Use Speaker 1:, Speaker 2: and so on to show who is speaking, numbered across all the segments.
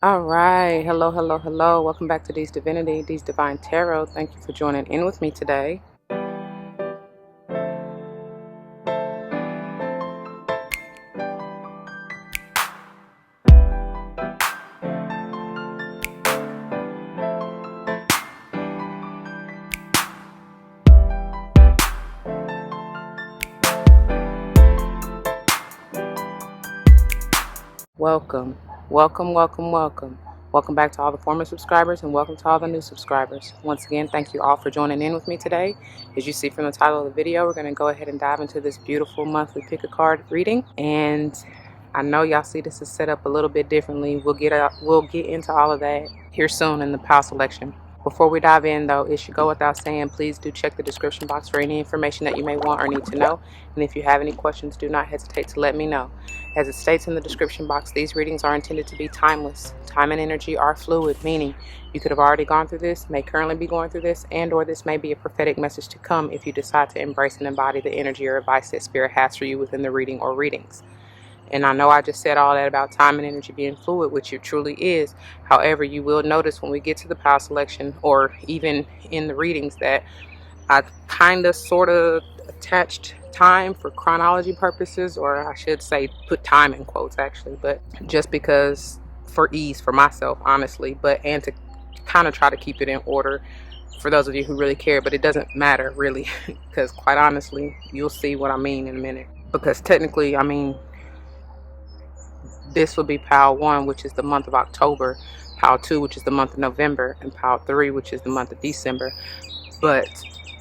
Speaker 1: All right. Hello, hello, hello. Welcome back to D's Divinity, D's Divine Tarot. Thank you for joining in with me today. Welcome, welcome, welcome, welcome. Welcome back to all the former subscribers and welcome to all the new subscribers. Once again, thank you all for joining in with me today. As you see from the title of the video, we're going to go ahead and dive into this beautiful monthly pick a card reading. And I know y'all see this is set up a little bit differently. We'll get into all of that here soon in the pile selection. Before we dive in, though, it should go without saying, please do check the description box for any information that you may want or need to know. And if you have any questions, do not hesitate to let me know. As it states in the description box, these readings are intended to be timeless. Time and energy are fluid, meaning you could have already gone through this, may currently be going through this, and or this may be a prophetic message to come if you decide to embrace and embody the energy or advice that Spirit has for you within the reading or readings. And I know I just said all that about time and energy being fluid, which it truly is. However, you will notice when we get to the pile selection or even in the readings that I kind of sort of attached time for chronology purposes, or I should say put time in quotes actually, but just because for ease for myself, honestly, and to kind of try to keep it in order for those of you who really care. But it doesn't matter really because quite honestly, you'll see what I mean in a minute. Because technically, I mean, this will be pile 1, which is the month of October, pile 2, which is the month of November, and pile 3, which is the month of December. But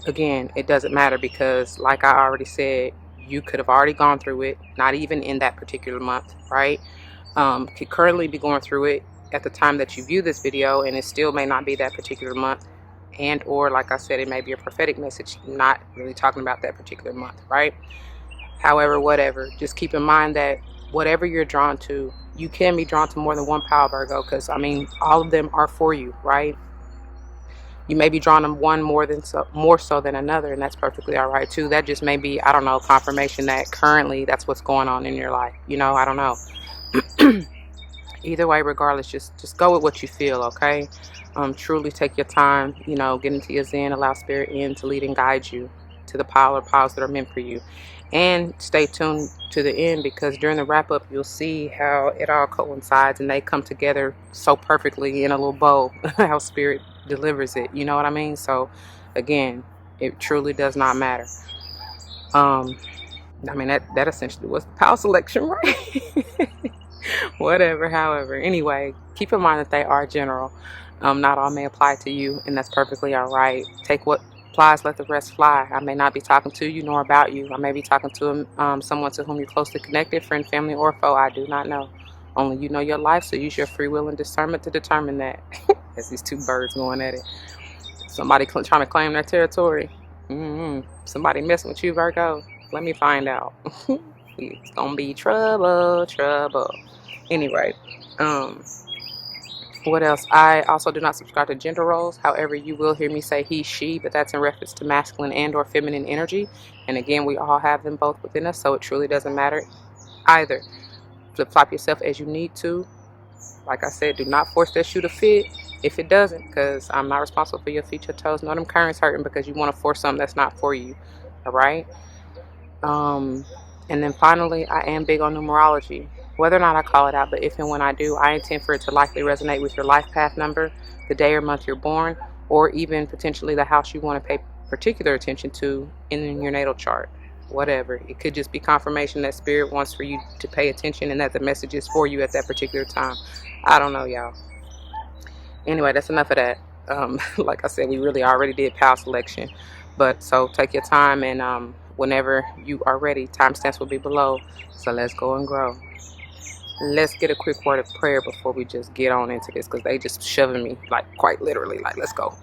Speaker 1: again, it doesn't matter because, like I already said, you could have already gone through it, not even in that particular month, right? Could currently be going through it at the time that you view this video, and it still may not be that particular month, and or like I said, it may be a prophetic message, not really talking about that particular month, right? However, whatever, just keep in mind that whatever you're drawn to, you can be drawn to more than one pile, Virgo, because I mean, all of them are for you, right? You may be drawn to one more so than another, and that's perfectly all right too. That just may be, I don't know, confirmation that currently that's what's going on in your life. I don't know. Either way, regardless, just go with what you feel, okay? Truly take your time, get into your zen, allow Spirit in to lead and guide you to the pile or piles that are meant for you. And stay tuned to the end, because during the wrap up you'll see how it all coincides and they come together so perfectly in a little bow. How Spirit delivers it, you know what I mean? So again, it truly does not matter. I mean, that essentially was the pile selection, right? Whatever, however, anyway, keep in mind that they are general. Not all may apply to you, and that's perfectly all right. Take what applies, let the rest fly. I may not be talking to you nor about you. I may be talking to someone to whom you're closely connected, friend, family, or foe. I do not know. Only you know your life, so use your free will and discernment to determine that. As these two birds going at it. Somebody trying to claim their territory. Somebody messing with you, Virgo. Let me find out. It's gonna be trouble. Anyway, what else? I also do not subscribe to gender roles. However, you will hear me say he, she, but that's in reference to masculine and or feminine energy. And again, we all have them both within us, so it truly doesn't matter either. Flip-flop yourself as you need to. Like I said, do not force that shoe to fit if it doesn't, because I'm not responsible for your feet, your toes, nor them currents hurting because you want to force something that's not for you. All right? And then finally, I am big on numerology. Whether or not I call it out, but if and when I do, I intend for it to likely resonate with your life path number, the day or month you're born, or even potentially the house you want to pay particular attention to in your natal chart. Whatever. It could just be confirmation that Spirit wants for you to pay attention and that the message is for you at that particular time. I don't know, y'all. Anyway, that's enough of that. Like I said, we really already did pile selection. But so take your time, and whenever you are ready, timestamps will be below. So let's go and grow. Let's get a quick word of prayer before we just get on into this, because they just shoving me, like, quite literally, like, let's go.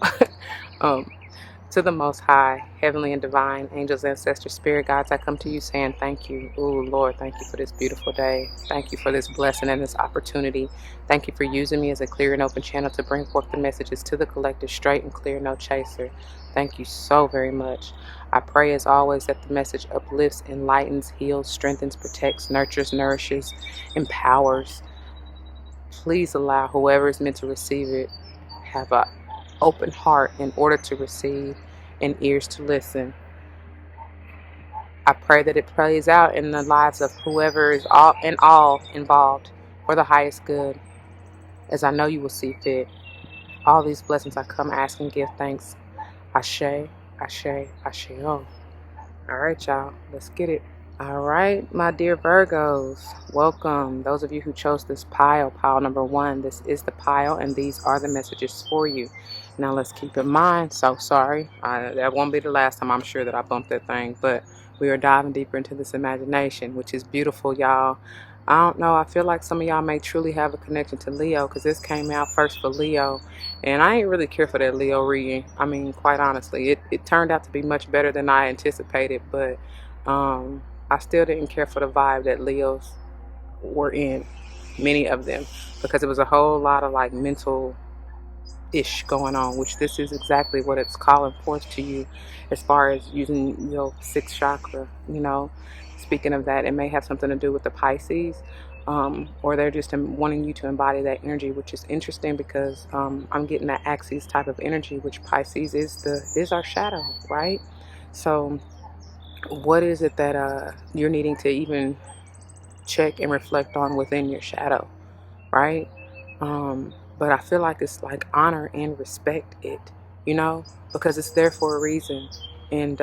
Speaker 1: To the Most High, heavenly and divine, angels, ancestors, spirit guides, I come to you saying thank you. Ooh, Lord, thank you for this beautiful day. Thank you for this blessing and this opportunity. Thank you for using me as a clear and open channel to bring forth the messages to the collective, straight and clear, no chaser. Thank you so very much. I pray as always that the message uplifts, enlightens, heals, strengthens, protects, nurtures, nourishes, empowers, Please allow whoever is meant to receive it have an open heart in order to receive and ears to listen. I pray that it plays out in the lives of whoever is all involved for the highest good, as I know you will see fit. All these blessings I come, ask, and give thanks. Ashe, Ashe, Ashe. Oh. All right, y'all. Let's get it. All right, my dear Virgos, welcome. Those of you who chose this pile number 1, this is the pile, and these are the messages for you. Now, let's keep in mind, so sorry, that won't be the last time I'm sure that I bumped that thing, but we are diving deeper into this imagination, which is beautiful, y'all. I don't know, I feel like some of y'all may truly have a connection to Leo, because this came out first for Leo, and I ain't really care for that Leo reading. I mean, quite honestly, it turned out to be much better than I anticipated, but I still didn't care for the vibe that Leos were in, many of them, because it was a whole lot of like mental ish going on, which this is exactly what it's calling forth to you as far as using your 6th chakra. Speaking of that, it may have something to do with the Pisces, or they're just wanting you to embody that energy, which is interesting because I'm getting that Axis type of energy, which Pisces is our shadow, right? So what is it that you're needing to even check and reflect on within your shadow, right? But I feel like it's like honor and respect it, because it's there for a reason. And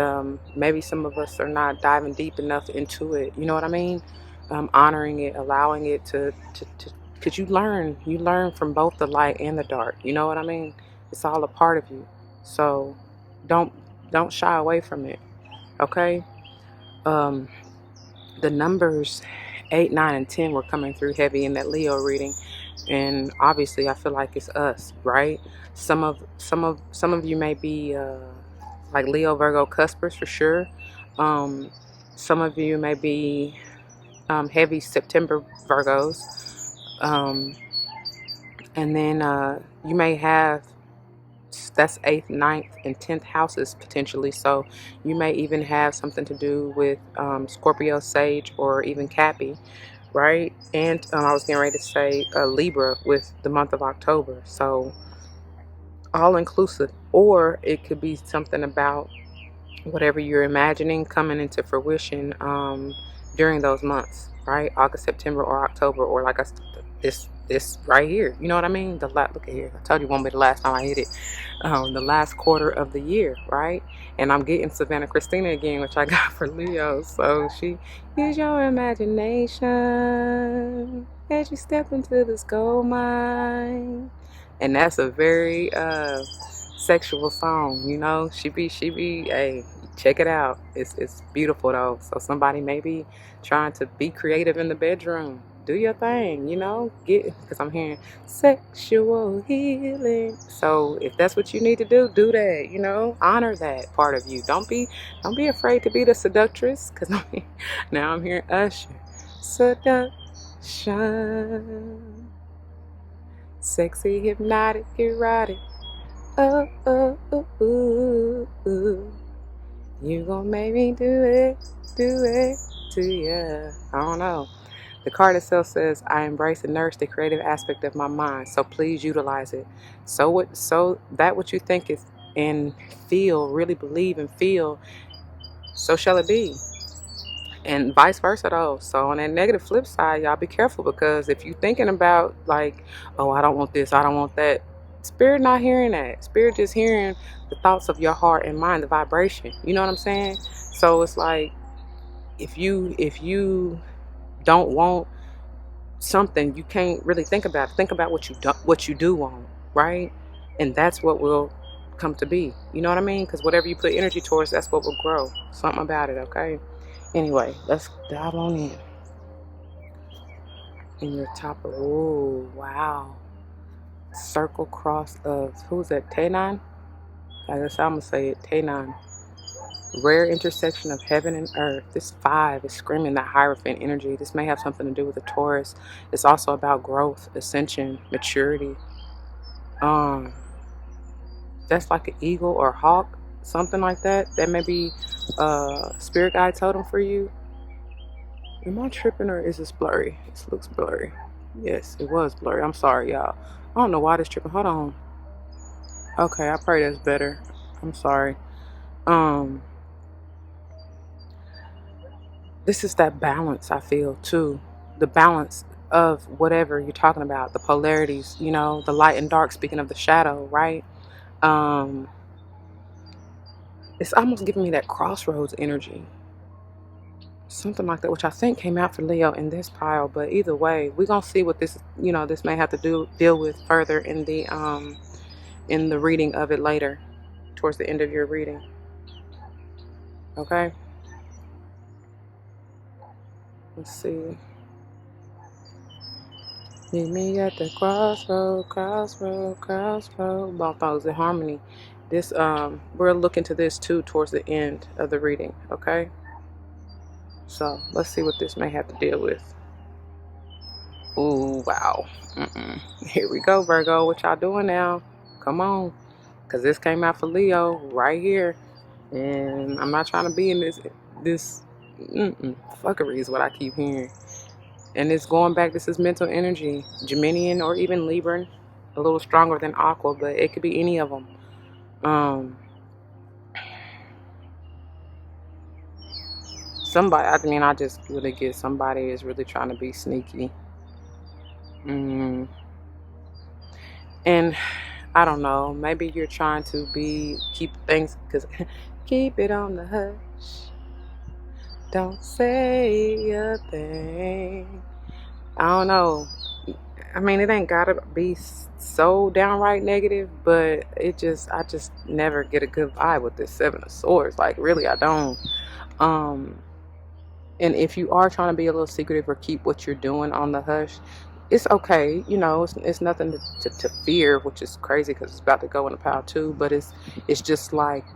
Speaker 1: maybe some of us are not diving deep enough into it, you know what I mean? Honoring it, allowing it to because you learn from both the light and the dark, you know what I mean? It's all a part of you. So don't shy away from it, okay? The numbers 8, 9, and 10 were coming through heavy in that Leo reading, and obviously I feel like it's us, right? Some of you may be like Leo, Virgo, cuspers for sure. Some of you may be heavy September Virgos, and then you may have, that's 8th, 9th, and 10th houses potentially. So you may even have something to do with Scorpio, Sage, or even Cappy, right? And I was getting ready to say Libra with the month of October. So all inclusive, or it could be something about whatever you're imagining coming into fruition during those months, right? August, September, or October, or like this right here. You know what I mean? Look at here. I told you it won't be the last time I hit it. The last quarter of the year, right? And I'm getting Savannah Christina again, which I got for Leo. So she use your imagination as you step into this gold mine. And that's a very sexual song, She be hey, check it out. It's beautiful though. So somebody may be trying to be creative in the bedroom. Do your thing, because I'm hearing sexual healing. So if that's what you need to do that, honor that part of you. Don't be afraid to be the seductress, because now I'm hearing Usher. Seduction. Sexy, hypnotic, erotic. Oh, oh, oh, ooh, ooh. You gon' make me do it to ya. I don't know. The card itself says, I embrace and nourish the creative aspect of my mind, so please utilize it. So that what you think is and feel, really believe and feel, so shall it be. And vice versa though. So on that negative flip side, y'all be careful, because if you're thinking about like, oh, I don't want this, I don't want that, Spirit not hearing that. Spirit just hearing the thoughts of your heart and mind, the vibration. You know what I'm saying? So it's like, if you don't want something, you can't really think about it. Think about what you do want, right? And that's what will come to be. You know what I mean? Because whatever you put energy towards, that's what will grow. Something about it, okay? Anyway, let's dive on in. In your top of, oh wow, circle cross of, who's that? Tanan? I guess I'm gonna say it. Tanan. Rare intersection of heaven and earth. This 5 is screaming that Hierophant energy. This may have something to do with the Taurus. It's also about growth, ascension, maturity. That's like an eagle or hawk, something like that. That may be spirit guide totem for you. Am I tripping, or is this blurry? This looks blurry. Yes, it was blurry. I'm sorry, y'all. I don't know why this tripping. Hold on. Okay, I pray that's better. I'm sorry. Um, this is that balance I feel too. The balance of whatever you're talking about, the polarities, the light and dark, speaking of the shadow, right? Um, it's almost giving me that crossroads energy. Something like that, which I think came out for Leo in this pile, but either way, we're gonna see what this may have to deal with further in the reading of it later, towards the end of your reading. Okay? Let's see. Meet me at the crossroad, crossroad, crossroad. Both those in harmony. This we're looking to this too towards the end of the reading, okay? So let's see what this may have to deal with. Ooh, wow. Here we go, Virgo. What y'all doing now? Come on. Because this came out for Leo right here. And I'm not trying to be in this fuckery is what I keep hearing. And it's going back, this is mental energy. Geminian or even Libran. A little stronger than Aqua, but it could be any of them. I just really get somebody is really trying to be sneaky. And I don't know, maybe you're trying to keep things, because keep it on the hush. Don't say a thing. I don't know. I mean, it ain't gotta be so downright negative, but I just never get a good vibe with this Seven of Swords. Like, really, I don't. And if you are trying to be a little secretive or keep what you're doing on the hush, it's okay. It's nothing to fear, which is crazy because it's about to go in the pile too. But it's just like,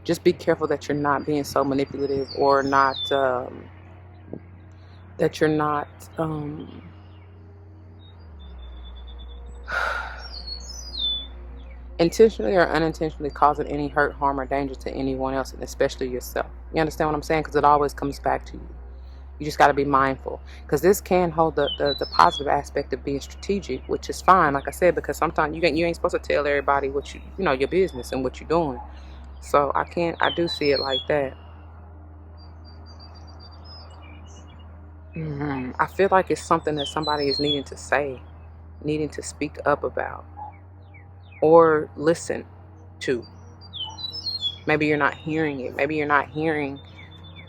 Speaker 1: just be careful that you're not being so manipulative, or not, that you're not, intentionally or unintentionally causing any hurt, harm, or danger to anyone else, and especially yourself. You understand what I'm saying? Because it always comes back to you. You just got to be mindful, because this can hold the positive aspect of being strategic, which is fine, like I said, because sometimes you ain't supposed to tell everybody what your business and what you're doing. So I do see it like that. I feel like it's something that somebody is needing to say, needing to speak up about, or listen to. Maybe you're not hearing it. Maybe you're not hearing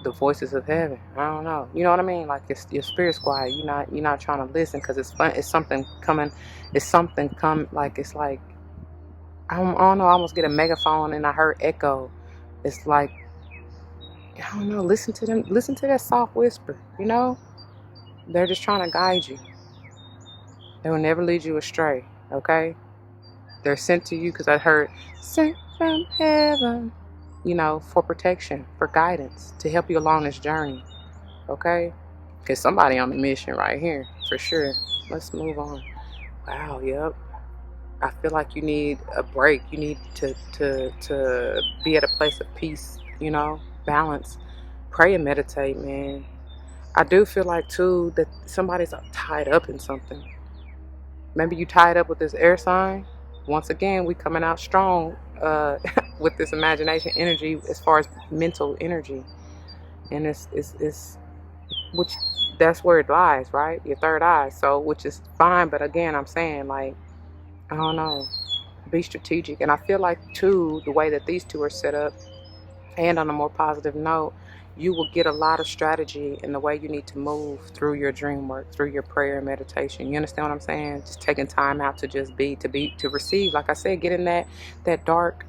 Speaker 1: the voices of heaven. I don't know. You know what I mean? Like, it's your spirit's quiet. You're not trying to listen because it's fun. It's something coming. It's something come. Like, it's like, I don't know. I almost get a megaphone and I heard echo. It's like, I don't know. Listen to them. Listen to that soft whisper. They're just trying to guide you. They will never lead you astray. Okay? They're sent to you because I heard sent from heaven. For protection, for guidance, to help you along this journey. Okay? Because somebody on the mission right here, for sure. Let's move on. Wow, yep. I feel like you need a break. You need to be at a place of peace, balance. Pray and meditate, man. I do feel like, too, that somebody's tied up in something. Maybe you tied up with this air sign. Once again, we coming out strong with this imagination energy as far as mental energy. And it's which that's where it lies, right? Your third eye. So, which is fine, but again, I'm saying, like, I don't know, be strategic. And I feel like, too, the way that these two are set up, and on a more positive note, you will get a lot of strategy in the way you need to move through your dream work, through your prayer and meditation. You understand what I'm saying? Just taking time out to just to receive. Like I said, get in that dark,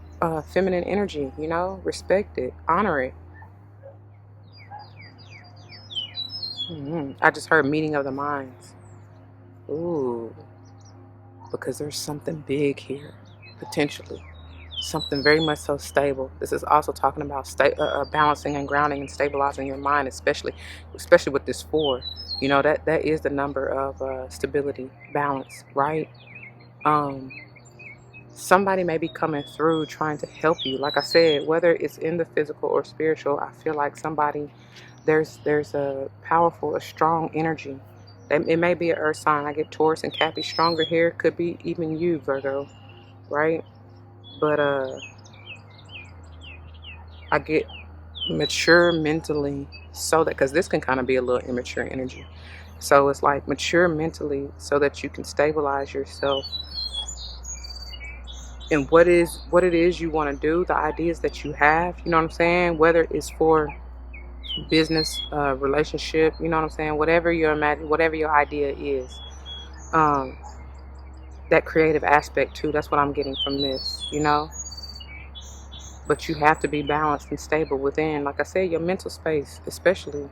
Speaker 1: feminine energy. Respect it, honor it. I just heard meeting of the minds. Ooh, because there's something big here, potentially. Something very much so stable. This is also talking about balancing and grounding and stabilizing your mind, especially with this 4. That is the number of stability, balance, right? Somebody may be coming through trying to help you. Like I said, whether it's in the physical or spiritual, I feel like there's a powerful, a strong energy It may be an earth sign. I get Taurus and Cappy stronger here. Could be even you, Virgo, right? But I get mature mentally, so that, because this can kind of be a little immature energy. So it's like mature mentally so that you can stabilize yourself in what it is you want to do, the ideas that you have, you know what I'm saying? Whether it's for business, relationship, you know what I'm saying? Whatever your idea is, that creative aspect too. That's what I'm getting from this, you know. But you have to be balanced and stable within, like I said, your mental space, especially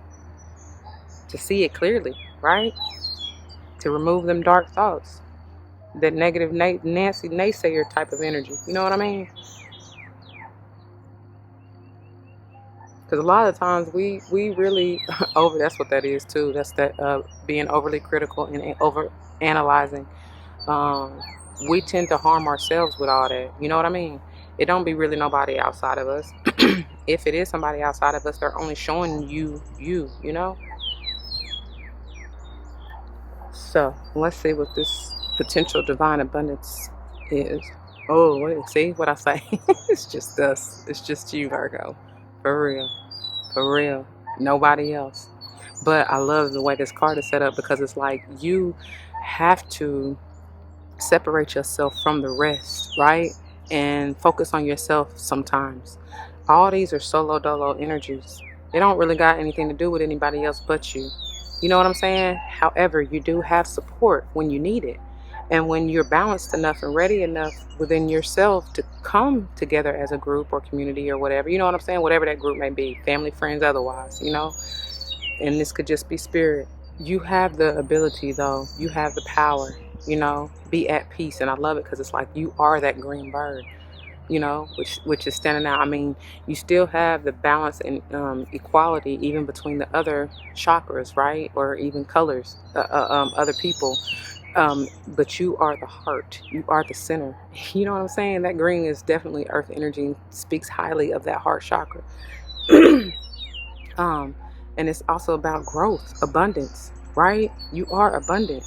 Speaker 1: to see it clearly, right? To remove them dark thoughts, that negative Nancy naysayer type of energy. You know what I mean? Because a lot of times we really that's what that is too. That's that being overly critical and over analyzing. We tend to harm ourselves with all that. You know what I mean? It don't be really nobody outside of us. If it is somebody outside of us, they're only showing you, you know? So let's see what this potential divine abundance is. Oh, wait, see what I say? It's just us. It's just you, Virgo. For real. For real. Nobody else. But I love the way this card is set up, because it's like you have to separate yourself from the rest, right? And focus on yourself sometimes. All these are solo dolo energies. They don't really got anything to do with anybody else but you. You know what I'm saying? However, you do have support when you need it. And when you're balanced enough and ready enough within yourself to come together as a group or community or whatever, you know what I'm saying? Whatever that group may be, family, friends, otherwise, you know? And this could just be spirit. You have the ability, though. You have the power, you know? Be at peace. And I love it because it's like you are that green bird, you know, which is standing out. I mean, you still have the balance and equality even between the other chakras, right? Or even colors, other people. But you are the heart. You are the center. You know what I'm saying? That green is definitely earth energy and speaks highly of that heart chakra. And it's also about growth, abundance, right? You are abundant.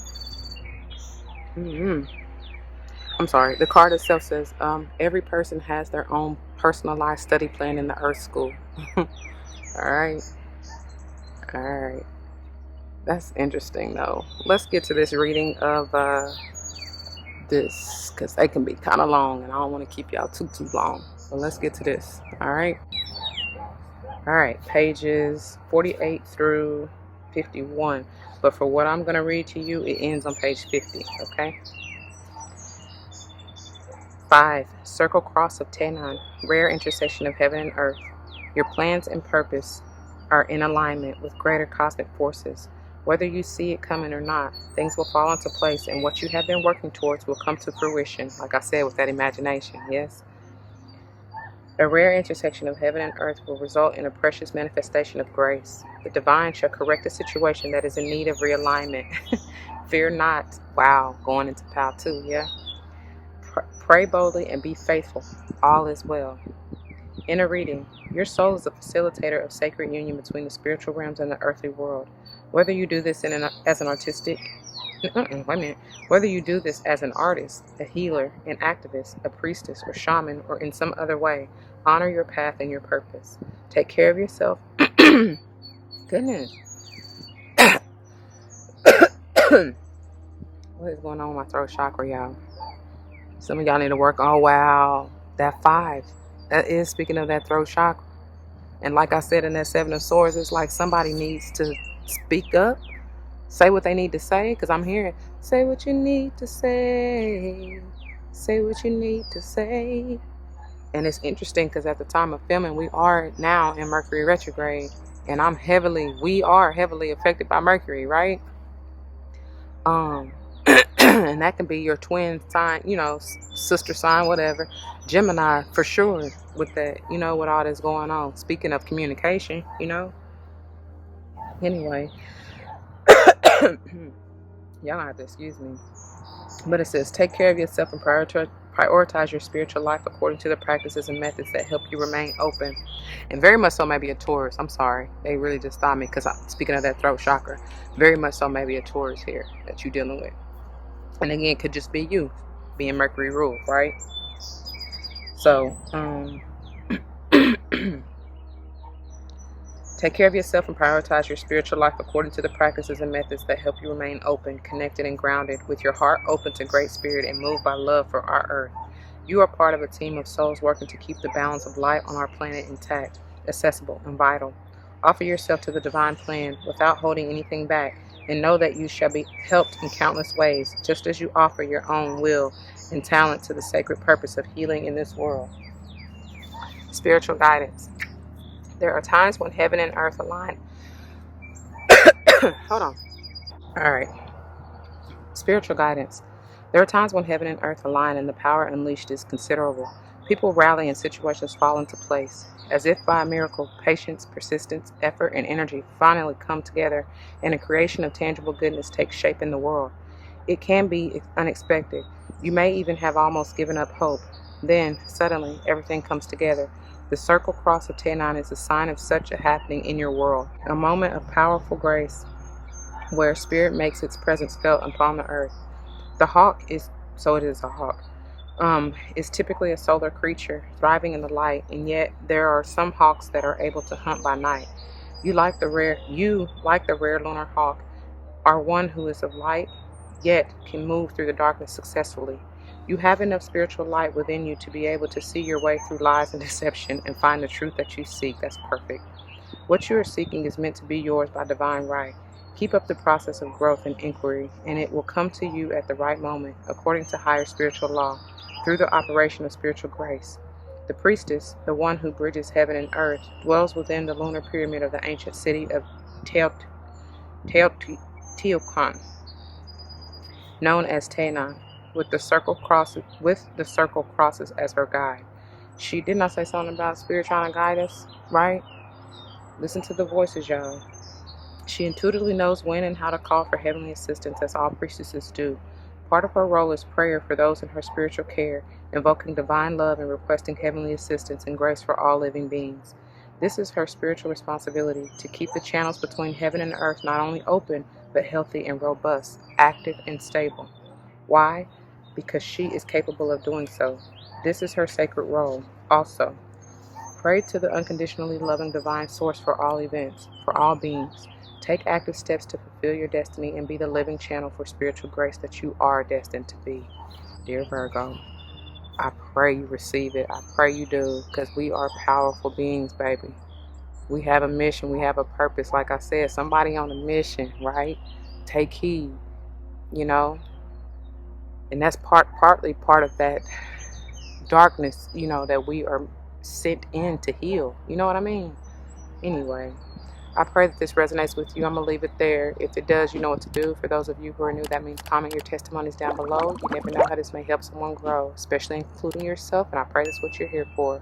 Speaker 1: I'm sorry. The card itself says, every person has their own personalized study plan in the Earth School. All right. All right. That's interesting, though. Let's get to this reading of this, because they can be kind of long, and I don't want to keep y'all too long. So let's get to this. All right. All right. Pages 48 through 51. But for what I'm going to read to you, it ends on page 50. Okay. 5. Circle cross of Tenon, rare intersection of heaven and earth. Your plans and purpose are in alignment with greater cosmic forces. Whether you see it coming or not, things will fall into place, and what you have been working towards will come to fruition, like I said, with that imagination, yes? A rare intersection of heaven and earth will result in a precious manifestation of grace. The divine shall correct a situation that is in need of realignment. Fear not. Wow, going into pile 2, yeah? Pray boldly and be faithful. All is well. In a reading, your soul is a facilitator of sacred union between the spiritual realms and the earthly world. Whether you do this as an artistic, whether you do this as an artist, a healer, an activist, a priestess, or shaman, or in some other way, honor your path and your purpose. Take care of yourself. Goodness. What is going on with my throat chakra, y'all? Some of y'all need to work on, wow, that 5. That is speaking of that throat chakra. And like I said in that 7 of Swords, it's like somebody needs to speak up, say what they need to say, because I'm hearing, say what you need to say, say what you need to say. And it's interesting because at the time of filming, we are now in Mercury retrograde, and we are heavily affected by Mercury, right? And that can be your twin sign, you know, sister sign, whatever. Gemini, for sure, with that, you know, with all this going on. Speaking of communication, you know. Anyway. Y'all don't have to excuse me. But it says, take care of yourself and Prioritize your spiritual life according to the practices and methods that help you remain open. And very much so maybe a Taurus. I'm sorry. They really just stopped me because speaking of that throat chakra, very much so maybe a Taurus here that you're dealing with. And again, it could just be you being Mercury ruled, right? So, take care of yourself and prioritize your spiritual life according to the practices and methods that help you remain open, connected, and grounded, with your heart open to Great Spirit and moved by love for our earth. You are part of a team of souls working to keep the balance of light on our planet intact, accessible, and vital. Offer yourself to the divine plan without holding anything back, and know that you shall be helped in countless ways, just as you offer your own will and talent to the sacred purpose of healing in this world. Spiritual guidance. There are times when heaven and earth align. Hold on. All right. Spiritual guidance. There are times when heaven and earth align and the power unleashed is considerable. People rally and situations fall into place. As if by a miracle, patience, persistence, effort, and energy finally come together and a creation of tangible goodness takes shape in the world. It can be unexpected. You may even have almost given up hope. Then, suddenly, everything comes together. The circle cross of Tenon is a sign of such a happening in your world, a moment of powerful grace where spirit makes its presence felt upon the earth. The hawk is typically a solar creature, thriving in the light, and yet there are some hawks that are able to hunt by night. You, like the rare lunar hawk, are one who is of light, yet can move through the darkness successfully. You have enough spiritual light within you to be able to see your way through lies and deception and find the truth that you seek. That's perfect. What you are seeking is meant to be yours by divine right. Keep up the process of growth and inquiry, and it will come to you at the right moment, according to higher spiritual law, through the operation of spiritual grace. The priestess, the one who bridges heaven and earth, dwells within the lunar pyramid of the ancient city of Teotihuacan, known as Tenon, with the circle crosses as her guide. She did not say something about spirit trying to guide us, right? Listen to the voices, y'all. She intuitively knows when and how to call for heavenly assistance, as all priestesses do. Part of her role is prayer for those in her spiritual care, invoking divine love and requesting heavenly assistance and grace for all living beings. This is her spiritual responsibility, to keep the channels between heaven and earth not only open, but healthy and robust, active and stable. Why? Because she is capable of doing so. This is her sacred role. Also, pray to the unconditionally loving divine source for all events, for all beings. Take active steps to fulfill your destiny and be the living channel for spiritual grace that you are destined to be. Dear Virgo, I pray you receive it. I pray you do, because we are powerful beings, baby. We have a mission. We have a purpose. Like I said, somebody on a mission, right? Take heed, you know? And that's partly part of that darkness, that we are sent in to heal. You know what I mean? Anyway, I pray that this resonates with you. I'm going to leave it there. If it does, you know what to do. For those of you who are new, that means comment your testimonies down below. You never know how this may help someone grow, especially including yourself, and I pray that's what you're here for.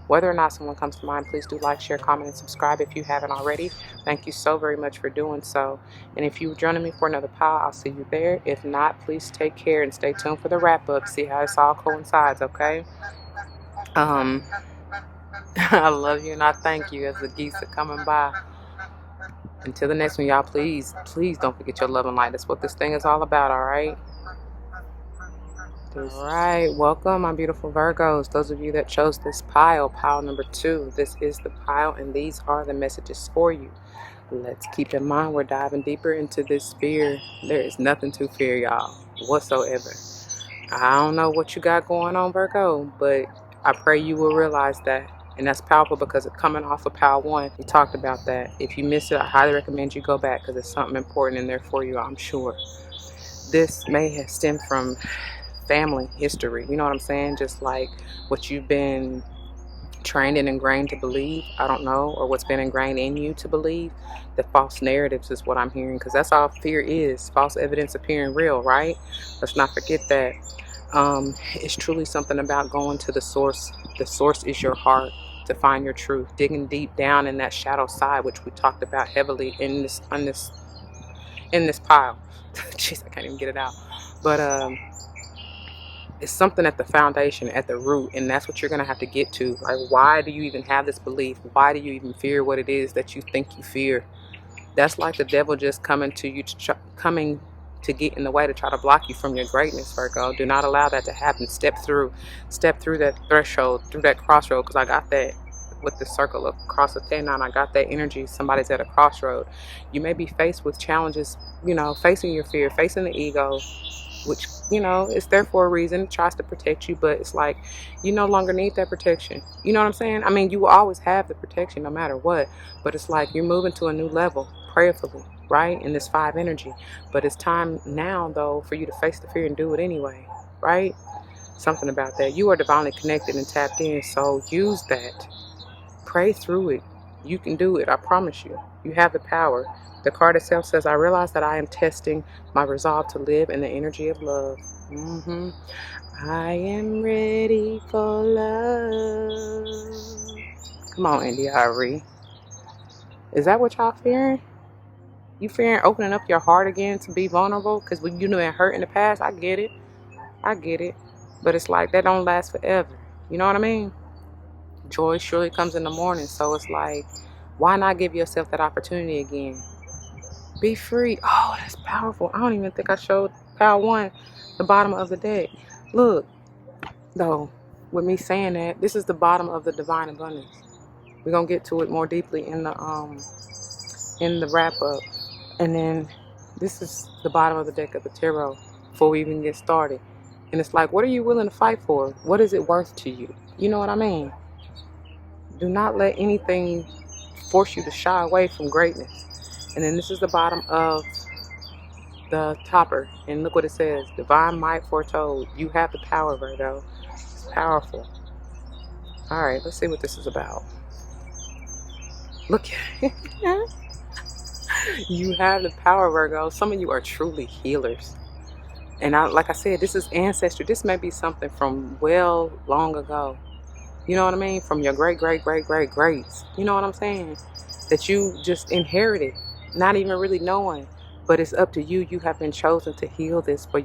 Speaker 1: Whether or not someone comes to mind, please do like, share, comment, and subscribe if you haven't already. Thank you so very much for doing so. And if you're joining me for another pile, I'll see you there. If not, please take care and stay tuned for the wrap-up. See how this all coincides, okay? I love you and I thank you as the geese are coming by. Until the next one, y'all, please don't forget your love and light. That's what this thing is all about, all right? All right, welcome, my beautiful Virgos. Those of you that chose this pile number 2, this is the pile, and these are the messages for you. Let's keep in mind we're diving deeper into this fear. There is nothing to fear, y'all, whatsoever. I don't know what you got going on, Virgo, but I pray you will realize that. And that's powerful because it's coming off of Pile 1. We talked about that. If you missed it, I highly recommend you go back because there's something important in there for you, I'm sure. This may have stemmed from family history. You know what I'm saying? Just like what you've been trained and ingrained to believe, I don't know, or what's been ingrained in you to believe. The false narratives is what I'm hearing, because that's all fear is. False evidence appearing real, right? Let's not forget that. It's truly something about going to the source. The source is your heart, to find your truth, digging deep down in that shadow side, which we talked about heavily in this pile. Jeez, I can't even get it out. But It's something at the foundation, at the root, and that's what you're going to have to get to. Like, why do you even have this belief? Why do you even fear what it is that you think you fear? That's like the devil just coming to you, coming to get in the way to try to block you from your greatness, Virgo. Do not allow that to happen. Step through that threshold, through that crossroad, because I got that with the circle of cross of 10 9. I got that energy. Somebody's at a crossroad. You may be faced with challenges, facing your fear, facing the ego, which, it's there for a reason. It tries to protect you, but it's like you no longer need that protection. You know what I'm saying? I mean, you will always have the protection no matter what, but it's like you're moving to a new level, prayerfully, right? In this 5 energy. But it's time now, though, for you to face the fear and do it anyway, right? Something about that. You are divinely connected and tapped in, so use that. Pray through it. You can do it. I promise you. You have the power. The card itself says, I realize that I am testing my resolve to live in the energy of love. I am ready for love. Come on, India Irie. Is that what y'all fearing? You fearing opening up your heart again to be vulnerable? Because when you knew it hurt in the past, I get it. But it's like that don't last forever. You know what I mean? Joy surely comes in the morning. So it's like, why not give yourself that opportunity again? Be free. Oh, that's powerful. I don't even think I showed pile 1, the bottom of the deck. Look, though, with me saying that, this is the bottom of the divine abundance. We're gonna get to it more deeply in the wrap up. And then this is the bottom of the deck of the tarot before we even get started. And it's like, what are you willing to fight for? What is it worth to you? You know what I mean? Do not let anything force you to shy away from greatness. And then this is the bottom of the topper. And look what it says. Divine might foretold. You have the power, Virgo. It's powerful. All right, let's see what this is about. Look. You have the power, Virgo. Some of you are truly healers. And like I said, this is ancestry. This may be something from well long ago. You know what I mean? From your great greats. You know what I'm saying? That you just inherited. Not even really knowing, but it's up to you. You have been chosen to heal this for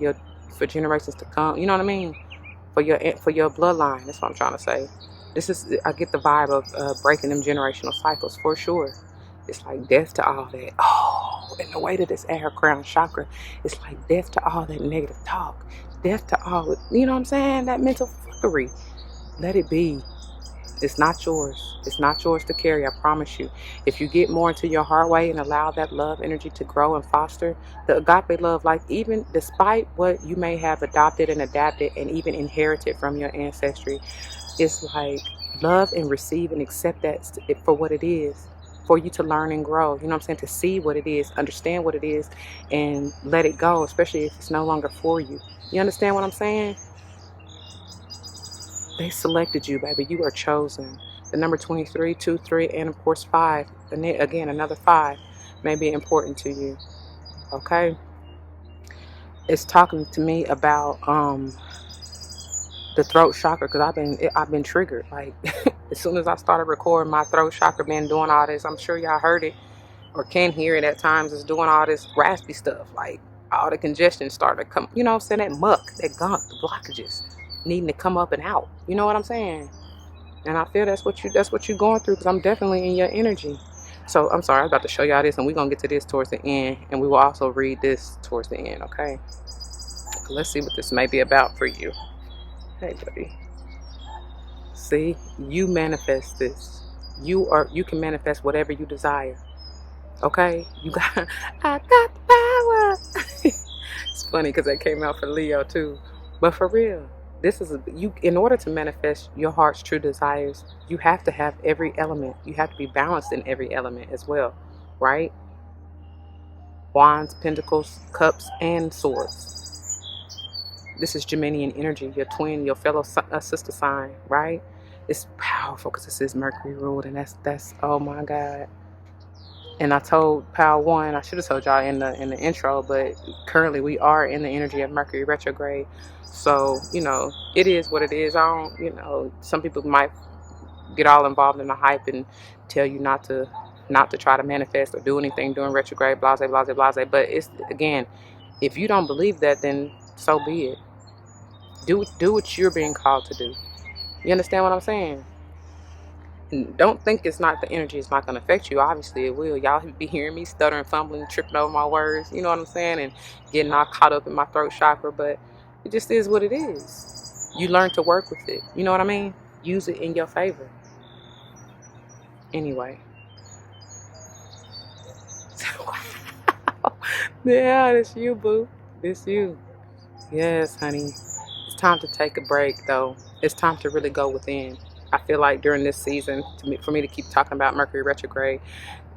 Speaker 1: generations to come. You know what I mean? For your bloodline. That's what I'm trying to say. I get the vibe of breaking them generational cycles for sure. It's like death to all that. Oh, and the way that this air crown chakra, it's like death to all that negative talk. Death to all, you know what I'm saying? That mental fuckery. Let it be. It's not yours. It's not yours to carry, I promise you. If you get more into your heart way and allow that love energy to grow and foster, the agape love, like even despite what you may have adopted and adapted and even inherited from your ancestry, it's like love and receive and accept that for what it is, for you to learn and grow. You know what I'm saying? To see what it is, understand what it is, and let it go, especially if it's no longer for you. You understand what I'm saying? They selected you, baby. You are chosen. The number 23, 2, 3, and of course 5. And then, again, another 5 may be important to you. Okay? It's talking to me about the throat chakra, because I've been triggered. Like as soon as I started recording, my throat chakra been doing all this. I'm sure y'all heard it or can hear it at times. It's doing all this raspy stuff. Like all the congestion started to come. You know what I'm saying? That muck, that gunk, the blockages needing to come up and out. You know what I'm saying? And I feel that's what you're going through, because I'm definitely in your energy. So I'm sorry, I was about to show y'all this, and we're gonna get to this towards the end, and we will also read this towards the end. Okay, let's see what this may be about for you. Hey buddy, see, you manifest this. You can manifest whatever you desire. Okay, I got the power. It's funny because that came out for Leo too, but for real, this is in order to manifest your heart's true desires, you have to have every element. You have to be balanced in every element as well, right? Wands, pentacles, cups, and swords. This is Geminian energy, your twin, your fellow sister sign, right? It's powerful because this is Mercury ruled, and that's oh my God. And I told Pal 1, I should have told y'all in the intro, but currently we are in the energy of Mercury retrograde. So, it is what it is. Some people might get all involved in the hype and tell you not to try to manifest or do anything during retrograde, blase, blase, blase. But it's, again, if you don't believe that, then so be it. Do what you're being called to do. You understand what I'm saying? And don't think it's not the energy is not going to affect you. Obviously it will. Y'all be hearing me stuttering, fumbling, tripping over my words. You know what I'm saying? And getting all caught up in my throat chakra. But it just is what it is. You learn to work with it. You know what I mean? Use it in your favor. Anyway. Yeah, it's you, boo. It's you. Yes, honey. It's time to take a break, though. It's time to really go within. I feel like during this season, for me to keep talking about Mercury retrograde,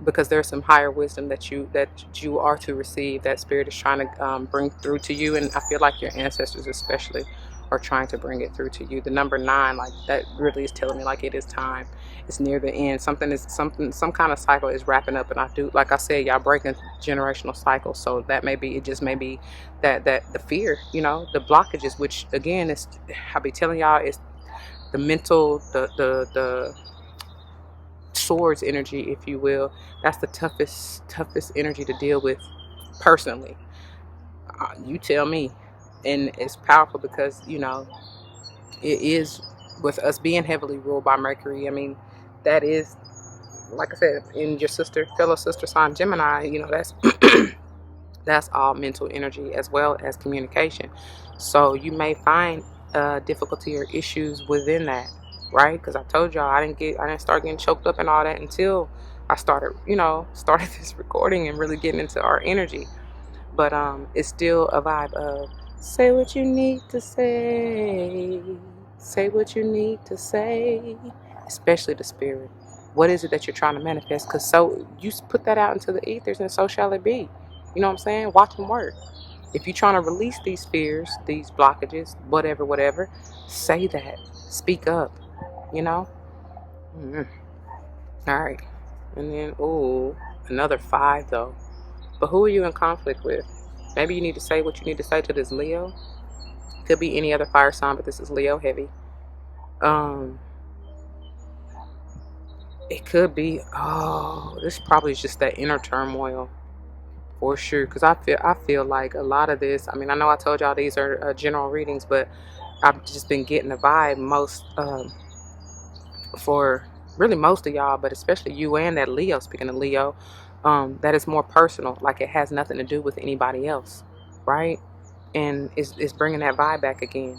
Speaker 1: because there's some higher wisdom that you are to receive, that spirit is trying to bring through to you, and I feel like your ancestors especially are trying to bring it through to you. The number 9, like that, really is telling me like it is time. It's near the end. Some kind of cycle is wrapping up, and I do, like I said, y'all breaking generational cycles. So that may be, it just may be that the fear, you know, the blockages, which again is, I'll be telling y'all, is the mental, the swords energy, if you will. That's the toughest energy to deal with personally. You tell me. And it's powerful because, you know, it is, with us being heavily ruled by Mercury. I mean, that is, like I said, in your fellow sister sign Gemini, you know, that's that's all mental energy as well as communication. So you may find difficulty or issues within that, right? Because I told y'all I didn't start getting choked up and all that until I started this recording and really getting into our energy. But it's still a vibe of say what you need to say. Say what you need to say, especially the spirit. What is it that you're trying to manifest? Because so you put that out into the ethers and so shall it be. You know what I'm saying? Watch them work. If you're trying to release these fears, these blockages, whatever, say that. Speak up. You know? All right. And then, another 5 though. But who are you in conflict with? Maybe you need to say what you need to say to this Leo. Could be any other fire sign, but this is Leo heavy. It could be, this probably is just that inner turmoil for sure. Because I feel like a lot of this, I mean, I know I told y'all these are general readings, but I've just been getting the vibe for really most of y'all, but especially you and that Leo, speaking of Leo, that is more personal, like it has nothing to do with anybody else, right? And it's bringing that vibe back again.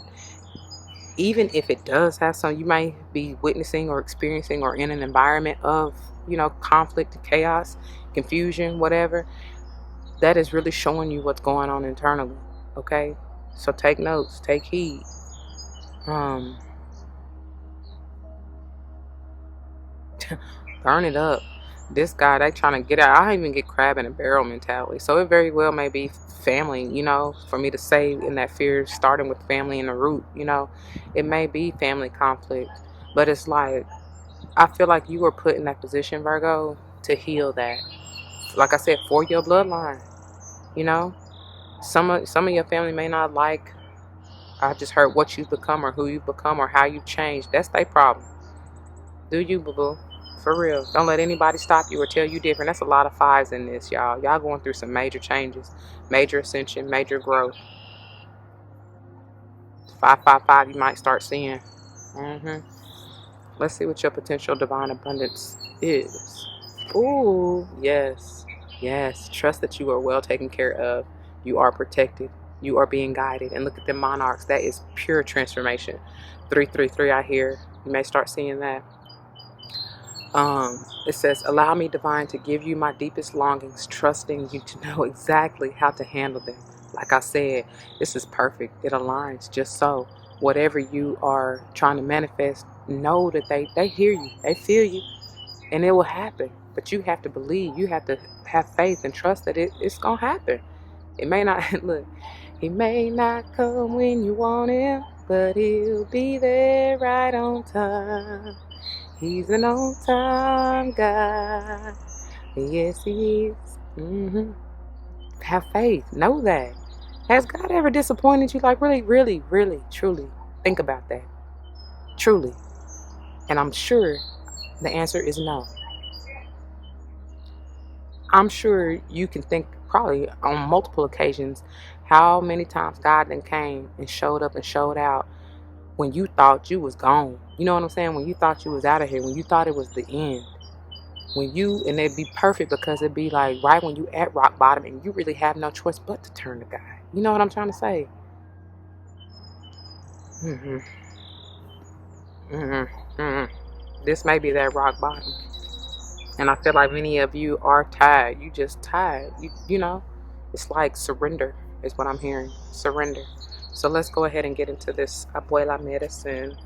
Speaker 1: Even if it does have some, you might be witnessing or experiencing or in an environment of, you know, conflict, chaos, confusion, whatever, that is really showing you what's going on internally, okay? So take notes, take heed. Burn it up. This guy, they trying to get out. I even get crab in a barrel mentality. So it very well may be family, you know, for me to say in that fear, starting with family in the root, you know, it may be family conflict. But it's like, I feel like you were put in that position, Virgo, to heal that. Like I said, for your bloodline, you know, some of your family may not like, I just heard what you've become or who you've become or how you've changed. That's their problem. Do you, boo-boo? For real. Don't let anybody stop you or tell you different. That's a lot of 5s in this, y'all. Y'all going through some major changes, major ascension, major growth. 555 you might start seeing. Let's see what your potential divine abundance is. Ooh, yes. Yes. Trust that you are well taken care of. You are protected. You are being guided. And look at the monarchs. That is pure transformation. 333 I hear. You may start seeing that. It says, allow me, divine, to give you my deepest longings, trusting you to know exactly how to handle them. Like I said, this is perfect. It aligns just so. Whatever you are trying to manifest, know that they hear you, they feel you, and it will happen. But you have to believe, you have to have faith and trust that it's going to happen. It may not, look, he may not come when you want him, but he'll be there right on time. He's an on-time God. Yes, he is. Have faith. Know that. Has God ever disappointed you? Like, really, really, really, truly. Think about that. Truly. And I'm sure the answer is no. I'm sure you can think probably on multiple occasions How many times God then came and showed up and showed out when you thought you was gone? You know what I'm saying? When you thought you was out of here, when you thought it was the end. And it'd be perfect because it'd be like right when you at rock bottom and you really have no choice but to turn to God. You know what I'm trying to say? This may be that rock bottom. And I feel like many of you are tired. You just tired. You know, it's like surrender is what I'm hearing. Surrender. So let's go ahead and get into this Abuela medicine.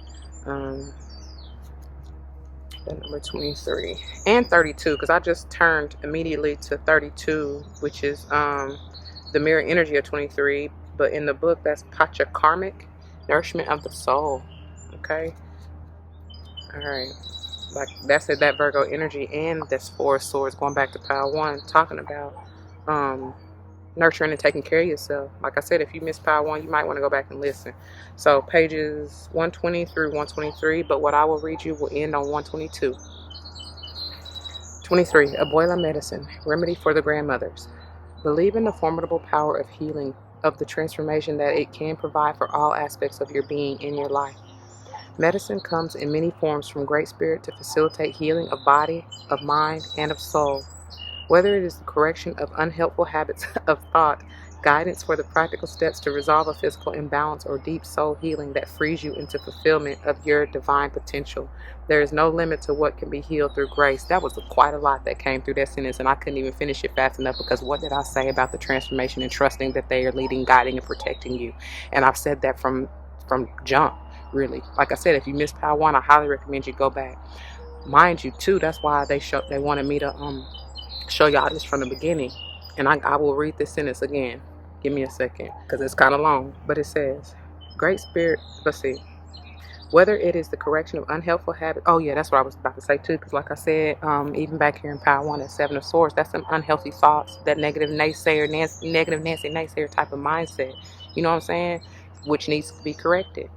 Speaker 1: The number 23 and 32, because I just turned immediately to 32, which is the mirror energy of 23. But in the book, that's Pacha Karmic, nourishment of the soul. Okay. All right. Like that's it, that Virgo energy, and that's Four of Swords, going back to pile 1, talking about nurturing and taking care of yourself. Like I said, if you missed pile 1, you might want to go back and listen. So pages 120 through 123, but what I will read you will end on 122. 23. Abuela medicine, remedy for the grandmothers. Believe in the formidable power of healing, of the transformation that it can provide for all aspects of your being in your life. Medicine comes in many forms from Great Spirit to facilitate healing of body, of mind, and of soul. Whether it is the correction of unhelpful habits of thought, guidance for the practical steps to resolve a physical imbalance, or deep soul healing that frees you into fulfillment of your divine potential, there is no limit to what can be healed through grace. That was quite a lot that came through that sentence, and I couldn't even finish it fast enough, because what did I say about the transformation and trusting that they are leading, guiding, and protecting you? And I've said that from jump. Really, like I said, if you missed pile 1, I highly recommend you go back. Mind you, too, that's why they wanted me to show y'all this from the beginning. And I will read this sentence again. Give me a second, because it's kind of long. But it says, Great Spirit, let's see. Whether it is the correction of unhelpful habits. Oh, yeah, that's what I was about to say, too. Because like I said, even back here in pile 1 at 7 of Swords, that's some unhealthy thoughts. That negative naysayer, negative Nancy naysayer type of mindset. You know what I'm saying? Which needs to be corrected.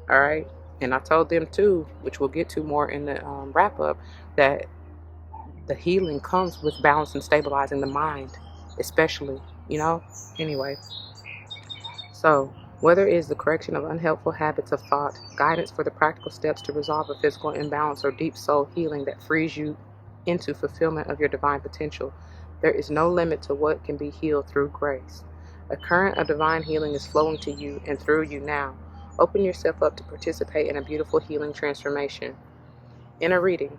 Speaker 1: All right. And I told them too, which we'll get to more in the wrap up, that the healing comes with balance and stabilizing the mind, especially, you know. Anyway, so whether it is the correction of unhelpful habits of thought, guidance for the practical steps to resolve a physical imbalance, or deep soul healing that frees you into fulfillment of your divine potential, there is no limit to what can be healed through grace. A current of divine healing is flowing to you and through you now. Open yourself up to participate in a beautiful healing transformation. In a reading,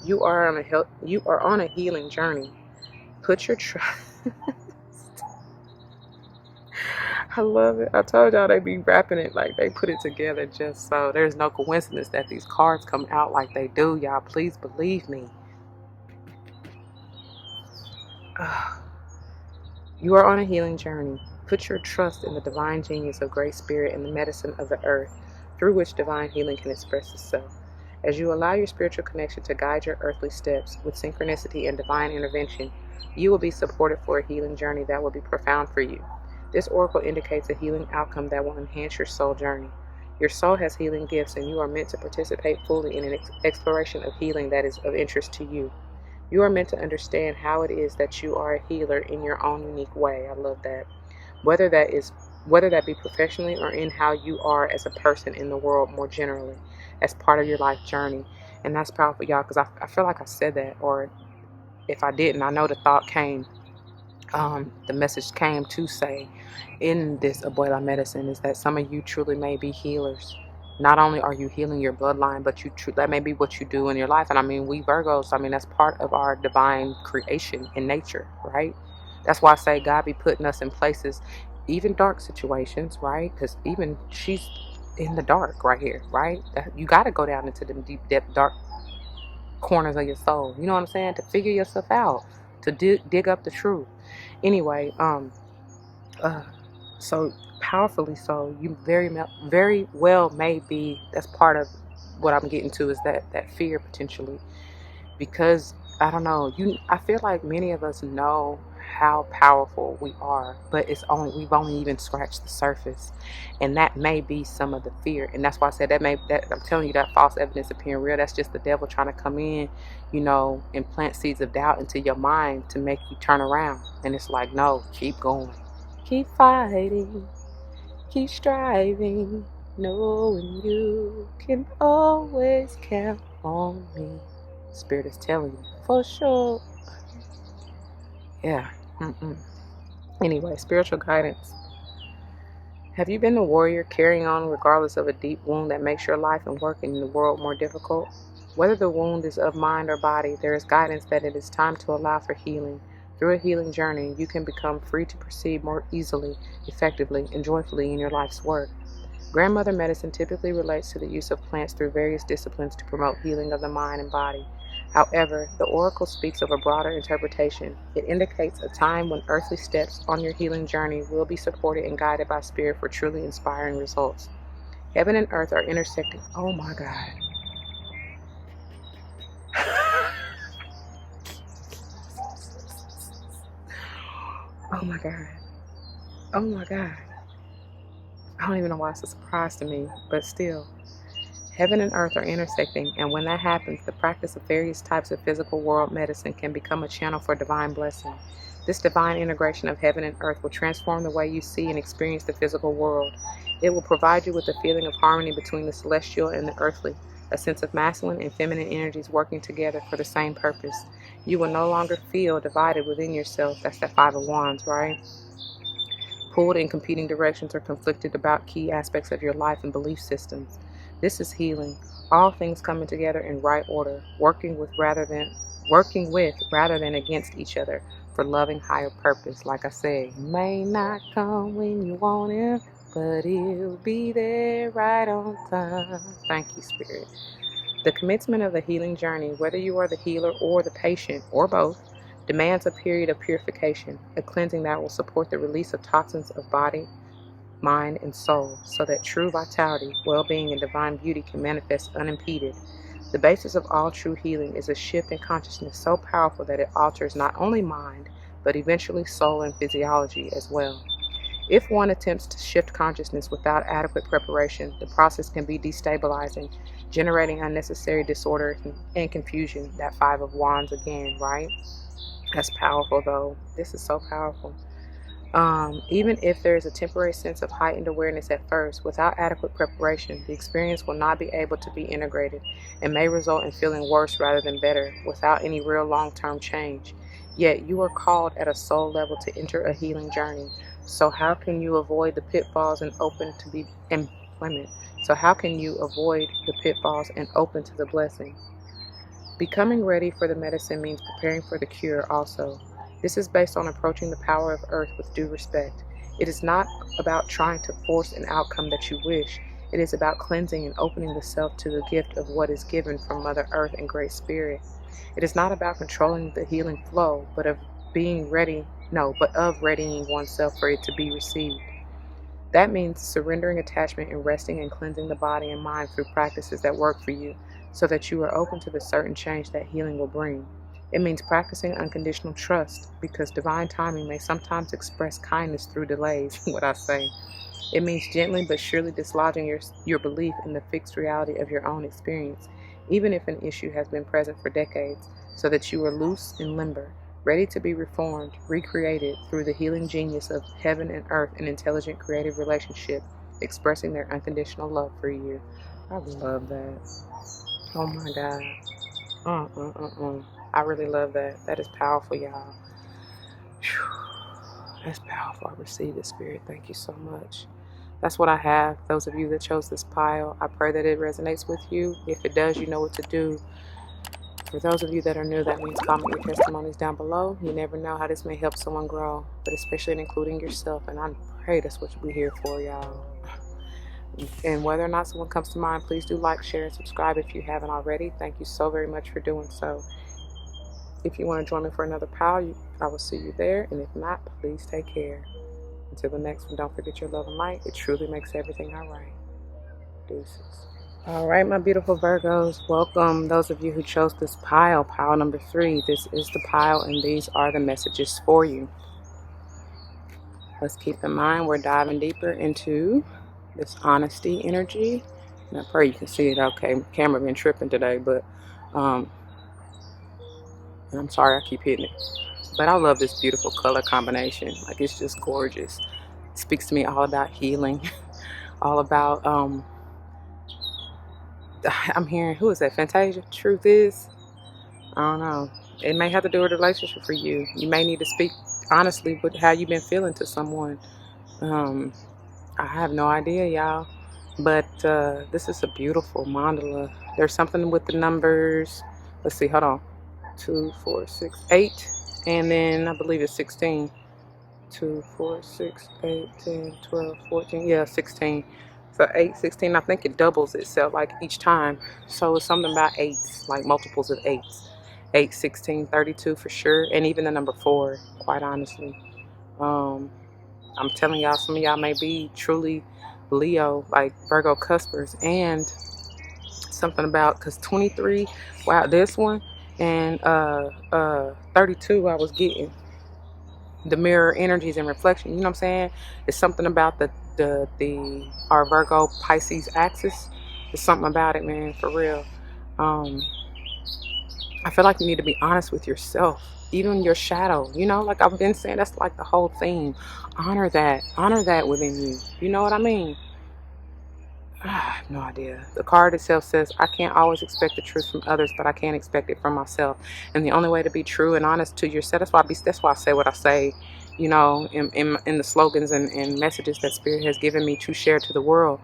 Speaker 1: you are on a healing journey. Put your trust. I love it. I told y'all they be wrapping it like they put it together just so. There's no coincidence that these cards come out like they do, y'all. Please believe me. You are on a healing journey. Put your trust in the divine genius of Great Spirit and the medicine of the earth, through which divine healing can express itself. As you allow your spiritual connection to guide your earthly steps with synchronicity and divine intervention, you will be supported for a healing journey that will be profound for you. This oracle indicates a healing outcome that will enhance your soul journey. Your soul has healing gifts, and you are meant to participate fully in an exploration of healing that is of interest to you. You are meant to understand how it is that you are a healer in your own unique way. I love that. Whether that be professionally or in how you are as a person in the world more generally, as part of your life journey. And that's powerful, y'all, because I feel like I said that, or if I didn't, I know the thought came, the message came to say in this Abuela medicine is that some of you truly may be healers. Not only are you healing your bloodline, but that may be what you do in your life. And I mean, we Virgos, I mean, that's part of our divine creation in nature, right? That's why I say God be putting us in places, even dark situations, right? Because even she's in the dark right here, right? You got to go down into the deep, depth, dark corners of your soul. You know what I'm saying? To figure yourself out, to dig up the truth. Anyway, so powerfully so, you very well may be, that's part of what I'm getting to, is that fear potentially, because I don't know, I feel like many of us know how powerful we are, but we've only even scratched the surface, and that may be some of the fear. And that's why I said that I'm telling you, that false evidence appearing real, that's just the devil trying to come in, and plant seeds of doubt into your mind to make you turn around. And it's like, no, keep going, Keep fighting, keep striving, knowing you can always count on me. Spirit is telling you, for sure. Yeah. Anyway, spiritual guidance. Have you been the warrior carrying on regardless of a deep wound that makes your life and work in the world more difficult? Whether the wound is of mind or body, there is guidance that it is time to allow for healing. Through a healing journey, you can become free to proceed more easily, effectively, and joyfully in your life's work. Grandmother medicine typically relates to the use of plants through various disciplines to promote healing of the mind and body. However, the oracle speaks of a broader interpretation. It indicates a time when earthly steps on your healing journey will be supported and guided by spirit for truly inspiring results. Heaven and earth are intersecting. Oh my God. Oh my God. Oh my God. I don't even know why it's a surprise to me, but still. Heaven and earth are intersecting, and when that happens, the practice of various types of physical world medicine can become a channel for divine blessing. This divine integration of heaven and earth will transform the way you see and experience the physical world. It will provide you with a feeling of harmony between the celestial and the earthly, a sense of masculine and feminine energies working together for the same purpose. You will no longer feel divided within yourself. That's that Five of Wands, right? Pulled in competing directions or conflicted about key aspects of your life and belief systems. This is healing. All things coming together in right order, working with rather than against each other for loving higher purpose. Like I said, he may not come when you want him, but he'll be there right on time. Thank you, Spirit. The commencement of the healing journey, whether you are the healer or the patient, or both, demands a period of purification, a cleansing that will support the release of toxins of body, mind, and soul, so that true vitality, well-being, and divine beauty can manifest unimpeded. The basis of all true healing is a shift in consciousness so powerful that it alters not only mind, but eventually soul and physiology as well. If one attempts to shift consciousness without adequate preparation, the process can be destabilizing, generating unnecessary disorder and confusion. That Five of Wands again, right? That's powerful though. This is so powerful. Even if there is a temporary sense of heightened awareness at first, without adequate preparation, the experience will not be able to be integrated and may result in feeling worse rather than better, without any real long-term change. Yet you are called at a soul level to enter a healing journey. So how can you avoid the pitfalls and open to be employment? So how can you avoid the pitfalls and open to the blessings? Becoming ready for the medicine means preparing for the cure also. This is based on approaching the power of earth with due respect. It is not about trying to force an outcome that you wish. It is about cleansing and opening the self to the gift of what is given from Mother Earth and Great Spirit. It is not about controlling the healing flow, but of readying oneself for it to be received. That means surrendering attachment and resting and cleansing the body and mind through practices that work for you, so that you are open to the certain change that healing will bring. It means practicing unconditional trust, because divine timing may sometimes express kindness through delays, what I say. It means gently but surely dislodging your belief in the fixed reality of your own experience, even if an issue has been present for decades, so that you are loose and limber, ready to be reformed, recreated through the healing genius of heaven and earth, an intelligent creative relationship, expressing their unconditional love for you. I love that. Oh my God. I really love that. That is powerful, y'all. That's powerful. I receive it, Spirit. Thank you so much. That's what I have. Those of you that chose this pile, I pray that it resonates with you. If it does, you know what to do. For those of you that are new, that means comment your testimonies down below. You never know how this may help someone grow, but especially including yourself. And I pray that's what we're here for, y'all. And whether or not someone comes to mind, please do like, share, and subscribe if you haven't already. Thank you so very much for doing so. If you want to join me for another pile, I will see you there. And if not, please take care. Until the next one, don't forget your love and light. It truly makes everything all right. Deuces. All right, my beautiful Virgos, welcome those of you who chose this pile number 3. This is the pile, and these are the messages for you. Let's keep in mind we're diving deeper into this honesty energy. And I pray you can see it okay. My camera been tripping today, but I'm sorry I keep hitting it. But I love this beautiful color combination. Like, it's just gorgeous. speaks to me all about healing, all about I'm hearing, who is that? Fantasia? Truth is, I don't know. It may have to do with a relationship for you. You may need to speak honestly with how you've been feeling to someone. I have no idea, y'all. But this is a beautiful mandala. There's something with the numbers. Let's see, hold on. 2, 4, 6, 8. And then I believe it's 16. 2, 4, 6, 8, 10, 12, 14. Yeah, 16. So 8, 16. I think it doubles itself like each time. So it's something about eights, like multiples of eights. 8, 16, 32 for sure. And even the number 4, quite honestly. I'm telling y'all, some of y'all may be truly Leo, like Virgo cuspers, and something about, because 23, wow, this one, and 32, I was getting the mirror energies and reflection. You know what I'm saying? It's something about our Virgo Pisces axis. It's something about it, man, for real. I feel like you need to be honest with yourself, even your shadow. You know, like I've been saying, that's like the whole theme. Honor that within you. You know what I mean? I have no idea. The card itself says, I can't always expect the truth from others, but I can expect it from myself. And the only way to be true and honest to yourself, that's why I say what I say, you know, in the slogans and messages that Spirit has given me to share to the world.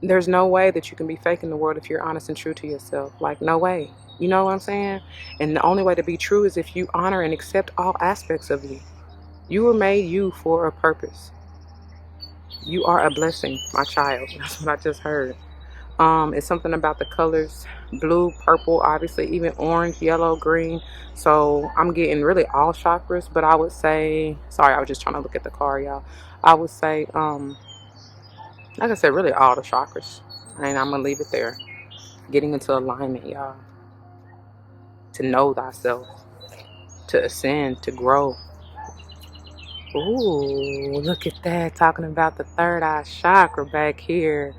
Speaker 1: There's no way that you can be fake in the world if you're honest and true to yourself. Like, no way. You know what I'm saying? And the only way to be true is if you honor and accept all aspects of you. You were made you for a purpose. You are a blessing, my child. That's what I just heard. It's something about the colors, blue, purple, obviously, even orange, yellow, green. So I'm getting really all chakras, but I would say, sorry, I was just trying to look at the card, y'all. I would say, like I said, really all the chakras. And I'm going to leave it there. Getting into alignment, y'all. To know thyself. To ascend, to grow. Ooh, look at that. Talking about the third eye chakra back here.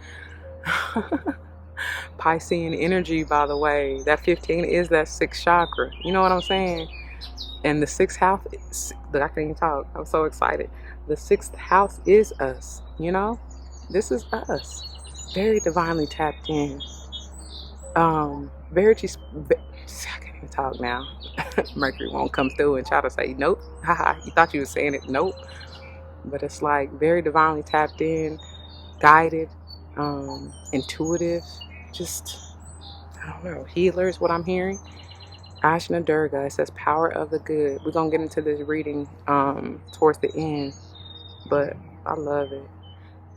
Speaker 1: Piscean energy, by the way. That 15 is that 6th chakra. You know what I'm saying? And the 6th house, I can't even talk. I'm so excited. The 6th house is us. You know? This is us. Very divinely tapped in. I can't even talk now. Mercury won't come through and try to say nope. Haha, you thought you were saying it. Nope. But it's like very divinely tapped in, guided, intuitive, just, I don't know, healers, what I'm hearing. Ashna Durga, it says power of the good. We're gonna get into this reading towards the end, but I love it.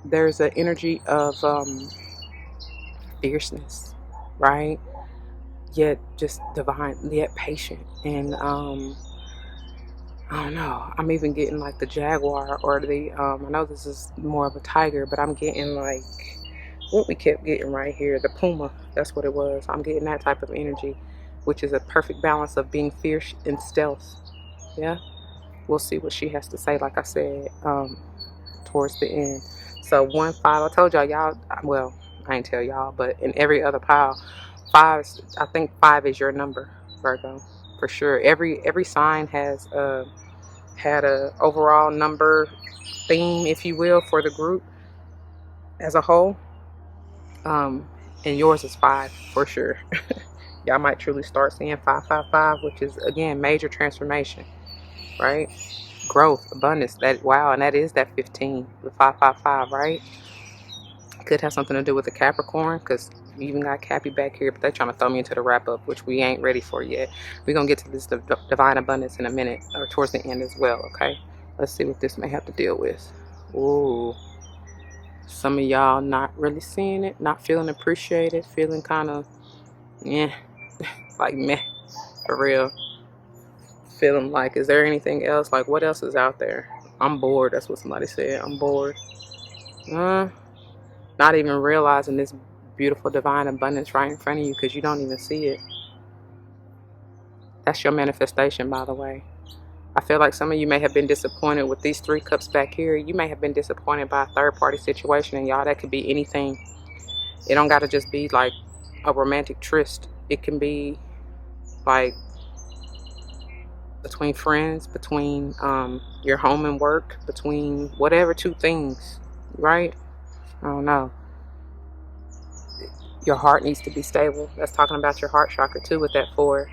Speaker 1: There's an energy of fierceness, right? Yet just divine, yet patient. And I don't know, I'm even getting like the jaguar, or the I know this is more of a tiger, but I'm getting like what we kept getting right here, the puma. That's what it was. I'm getting that type of energy, which is a perfect balance of being fierce and stealth. Yeah, we'll see what she has to say, like I said, towards the end. So 1, 5, I told y'all, well, I ain't tell y'all, but in every other pile, 5, I think 5 is your number, Virgo, for sure. Every sign has had a overall number theme, if you will, for the group as a whole. And yours is 5 for sure. Y'all might truly start seeing 555, which is, again, major transformation, right? Growth, abundance. And that is that 15, the 555, right? Could have something to do with the Capricorn, because we even got Cappy back here, but they're trying to throw me into the wrap up, which we ain't ready for yet. We're gonna get to this divine abundance in a minute, or towards the end as well. Okay, let's see what this may have to deal with. Ooh, some of y'all not really seeing it, not feeling appreciated, feeling kind of like meh, for real. Feeling like, is there anything else? Like, what else is out there? I'm bored. That's what somebody said. I'm bored. Not even realizing this beautiful divine abundance right in front of you, because you don't even see it. That's your manifestation, by the way. I feel like some of you may have been disappointed with these 3 cups back here. You may have been disappointed by a third-party situation, and y'all, that could be anything. It don't got to just be like a romantic tryst. It can be like between friends, between your home and work, between whatever two things, right? I don't know. Your heart needs to be stable. That's talking about your heart chakra too with that 4.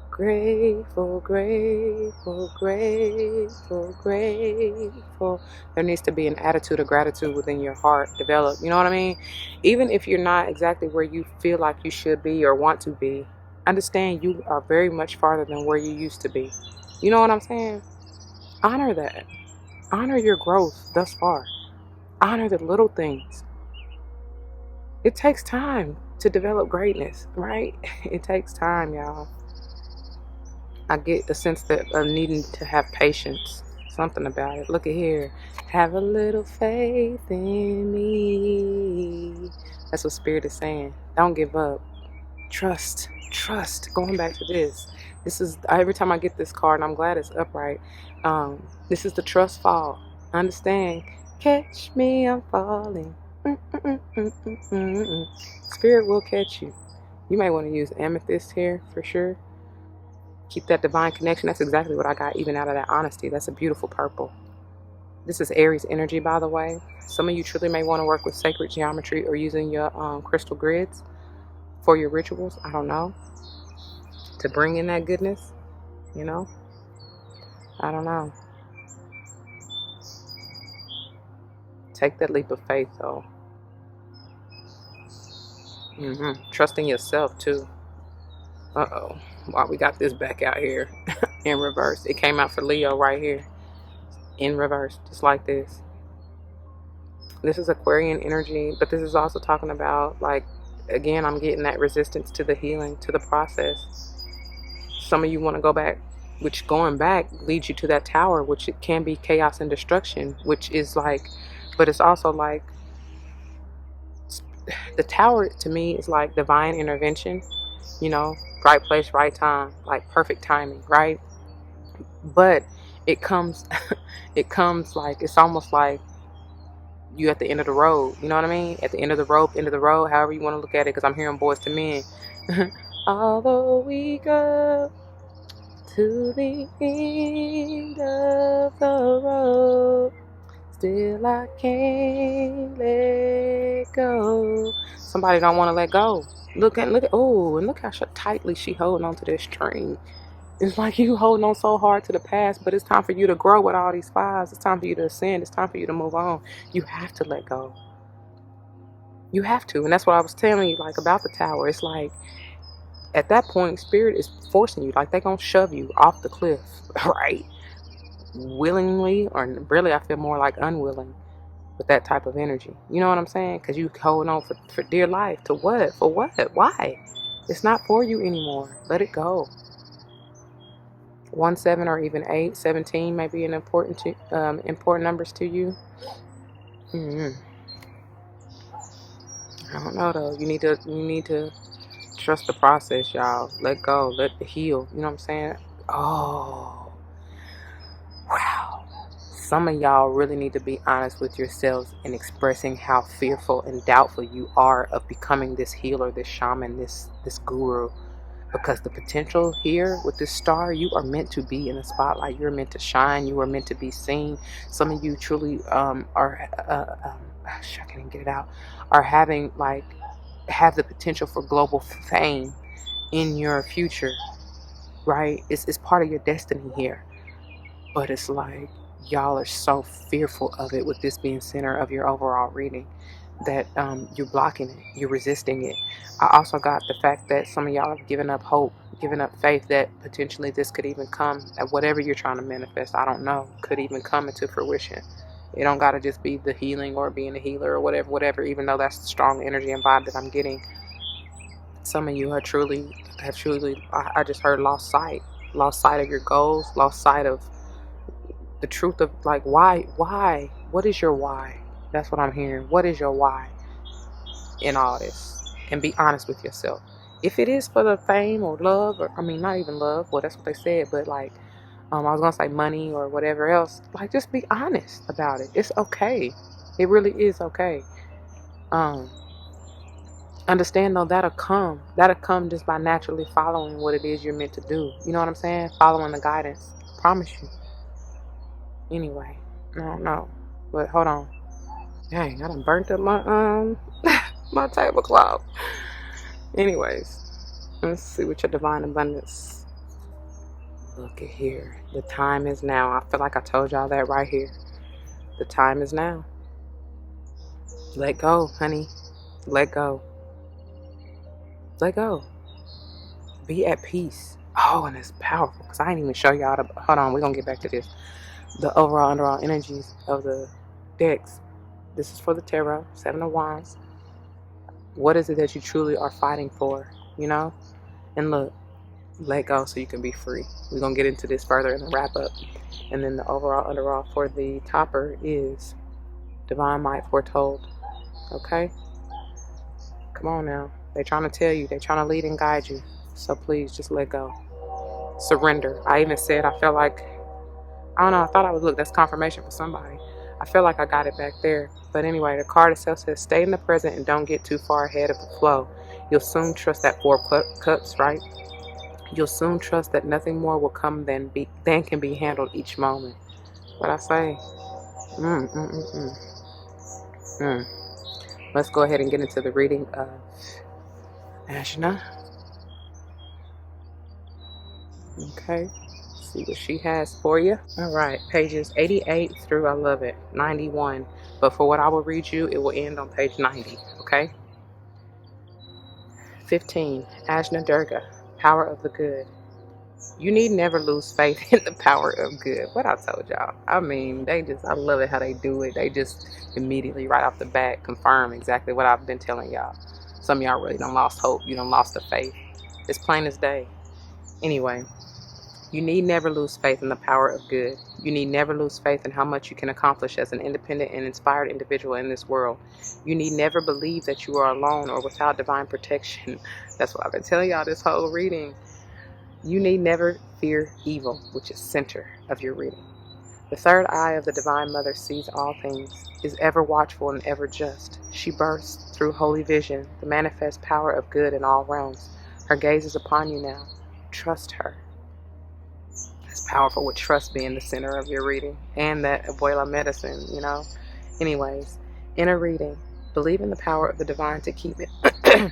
Speaker 1: Grateful, grateful, grateful, grateful. There needs to be an attitude of gratitude within your heart develop. You know what I mean? Even if you're not exactly where you feel like you should be or want to be, understand you are very much farther than where you used to be. You know what I'm saying? Honor that. Honor your growth thus far. Honor the little things. It takes time to develop greatness, right? It takes time, y'all. I get the sense that of needing to have patience. Something about it. Look at here. Have a little faith in me. That's what Spirit is saying. Don't give up. Trust. Trust. Going back to this. This is every time I get this card, and I'm glad it's upright. This is the trust fall. Understand? Catch me, I'm falling. Spirit will catch you. You may want to use amethyst here for sure. Keep that divine connection. That's exactly what I got even out of that honesty. That's a beautiful purple. This is Aries energy, by the way. Some of you truly may want to work with sacred geometry or using your crystal grids for your rituals. I don't know. To bring in that goodness, you know. I don't know. Take that leap of faith, though. Trusting yourself, too. Uh-oh. Wow, we got this back out here in reverse. It came out for Leo right here. In reverse, just like this. This is Aquarian energy, but this is also talking about, like, again, I'm getting that resistance to the healing, to the process. Some of you want to go back, which going back leads you to that tower, which it can be chaos and destruction, which is like, but it's also like, the tower to me is like divine intervention, you know, right place, right time, like perfect timing, right? But it comes, it comes like, it's almost like you at the end of the road, you know what I mean? At the end of the rope, end of the road, however you want to look at it, because I'm hearing Boys to Men. Although we go to the end of the road, still I can't let go. Somebody don't want to let go. Look at, oh, and look how tightly she holding on to this string. It's like you holding on so hard to the past, but it's time for you to grow with all these fives. It's time for you to ascend. It's time for you to move on. You have to let go. You have to. And that's what I was telling you, like, about the tower. It's like, at that point, Spirit is forcing you. Like, they're going to shove you off the cliff, right? Willingly, or really, I feel more like unwilling with that type of energy. You know what I'm saying? Because you holding on for dear life. To what? For what? Why? It's not for you anymore. Let it go. 1, 7, or even 8, 17 may be an important numbers to you. I don't know though. You need to trust the process, y'all. Let go. Let it heal. You know what I'm saying? Oh, wow. Some of y'all really need to be honest with yourselves in expressing how fearful and doubtful you are of becoming this healer, this shaman, this guru. Because the potential here with this star, you are meant to be in the spotlight. You're meant to shine. You are meant to be seen. Some of you truly are, I can't even get it out, are having, like, have the potential for global fame in your future, right? It's part of your destiny here. But it's like, y'all are so fearful of it with this being center of your overall reading that you're blocking it, you're resisting it. I also got the fact that some of y'all have given up hope, given up faith that potentially this could even come, at whatever you're trying to manifest, I don't know, could even come into fruition. It don't got to just be the healing or being a healer or whatever, even though that's the strong energy and vibe that I'm getting. Some of you have truly, I just heard lost sight of your goals, lost sight of the truth of, like, why, what is your why? That's what I'm hearing. What is your why in all this? And be honest with yourself. If it is for the fame or love, or, I mean, not even love, well, that's what they said, but like, I was going to say money or whatever else, like, just be honest about it. It's okay. It really is okay. Understand though, that'll come. That'll come just by naturally following what it is you're meant to do. You know what I'm saying? Following the guidance. Promise you. Anyway, I don't know. But hold on. Dang, I done burnt up my my tablecloth. Anyways, let's see what your divine abundance. Look at here. The time is now. I feel like I told y'all that right here. The time is now. Let go, honey. Let go. Let go. Be at peace. Oh, and it's powerful because I ain't even show y'all the. Hold on, we're gonna get back to this. The overall underall energies of the decks. This is for the tarot, 7 of Wands. What is it that you truly are fighting for? You know? And look, let go so you can be free. We're gonna get into this further in the wrap up. And then the overall underall for the topper is divine might foretold. Okay? Come on now. They're trying to tell you, they're trying to lead and guide you. So please just let go. Surrender. I even said I felt like, I don't know, I thought I would look, that's confirmation for somebody. I feel like I got it back there. But anyway, the card itself says, stay in the present and don't get too far ahead of the flow. You'll soon trust that 4 cups, right? You'll soon trust that nothing more will come than can be handled each moment. What I say? Let's go ahead and get into the reading of Ashna. Okay. See what she has for you. All right, pages 88 through, I love it, 91. But for what I will read you, it will end on page 90. Okay. 15. Ajna Durga, power of the good. You need never lose faith in the power of good. What I told y'all. I mean, I love it how they do it. They just immediately, right off the bat, confirm exactly what I've been telling y'all. Some of y'all really done lost hope. You done lost the faith. It's plain as day. Anyway. You need never lose faith in the power of good. You need never lose faith in how much you can accomplish as an independent and inspired individual in this world. You need never believe that you are alone or without divine protection. That's what I've been telling y'all this whole reading. You need never fear evil, which is center of your reading. The third eye of the Divine Mother sees all things, is ever watchful and ever just. She bursts through holy vision, the manifest power of good in all realms. Her gaze is upon you now. Trust her. It's powerful with trust being the center of your reading and that abuela medicine, you know. Anyways, in a reading, believe in the power of the divine to keep it.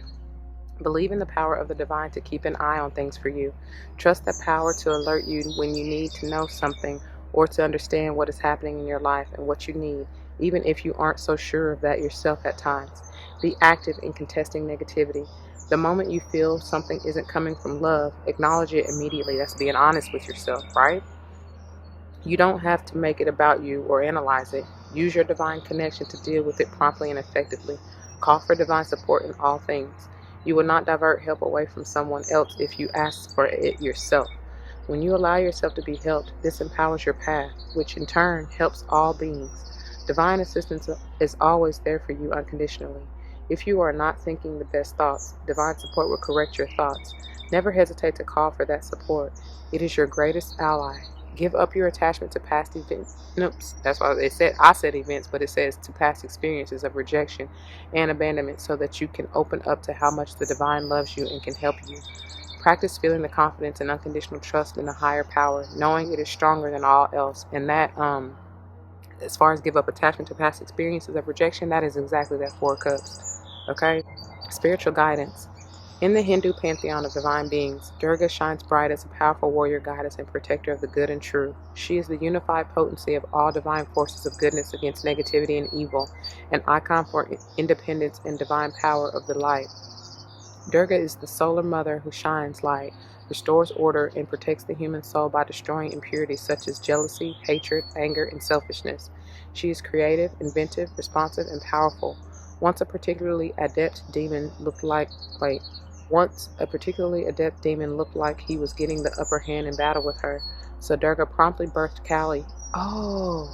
Speaker 1: Believe in the power of the divine to keep an eye on things for you. Trust that power to alert you when you need to know something or to understand what is happening in your life and what you need, even if you aren't so sure of that yourself at times. Be active in contesting negativity. The moment you feel something isn't coming from love, acknowledge it immediately. That's being honest with yourself, right? You don't have to make it about you or analyze it. Use your divine connection to deal with it promptly and effectively. Call for divine support in all things. You will not divert help away from someone else if you ask for it yourself. When you allow yourself to be helped, this empowers your path, which in turn helps all beings. Divine assistance is always there for you unconditionally. If you are not thinking the best thoughts, divine support will correct your thoughts. Never hesitate to call for that support. It is your greatest ally. Give up your attachment to past events. Oops, that's why it said, I said events, but it says to past experiences of rejection and abandonment so that you can open up to how much the divine loves you and can help you. Practice feeling the confidence and unconditional trust in a higher power, knowing it is stronger than all else. And that, as far as give up attachment to past experiences of rejection, that is exactly that 4 cups. Okay? Spiritual guidance. In the Hindu pantheon of divine beings, Durga shines bright as a powerful warrior goddess and protector of the good and true. She is the unified potency of all divine forces of goodness against negativity and evil, an icon for independence and divine power of the light. Durga is the solar mother who shines light, restores order, and protects the human soul by destroying impurities such as jealousy, hatred, anger, and selfishness. She is creative, inventive, responsive, and powerful. Once a particularly adept demon looked like he was getting the upper hand in battle with her, so Durga promptly birthed Kali. Oh,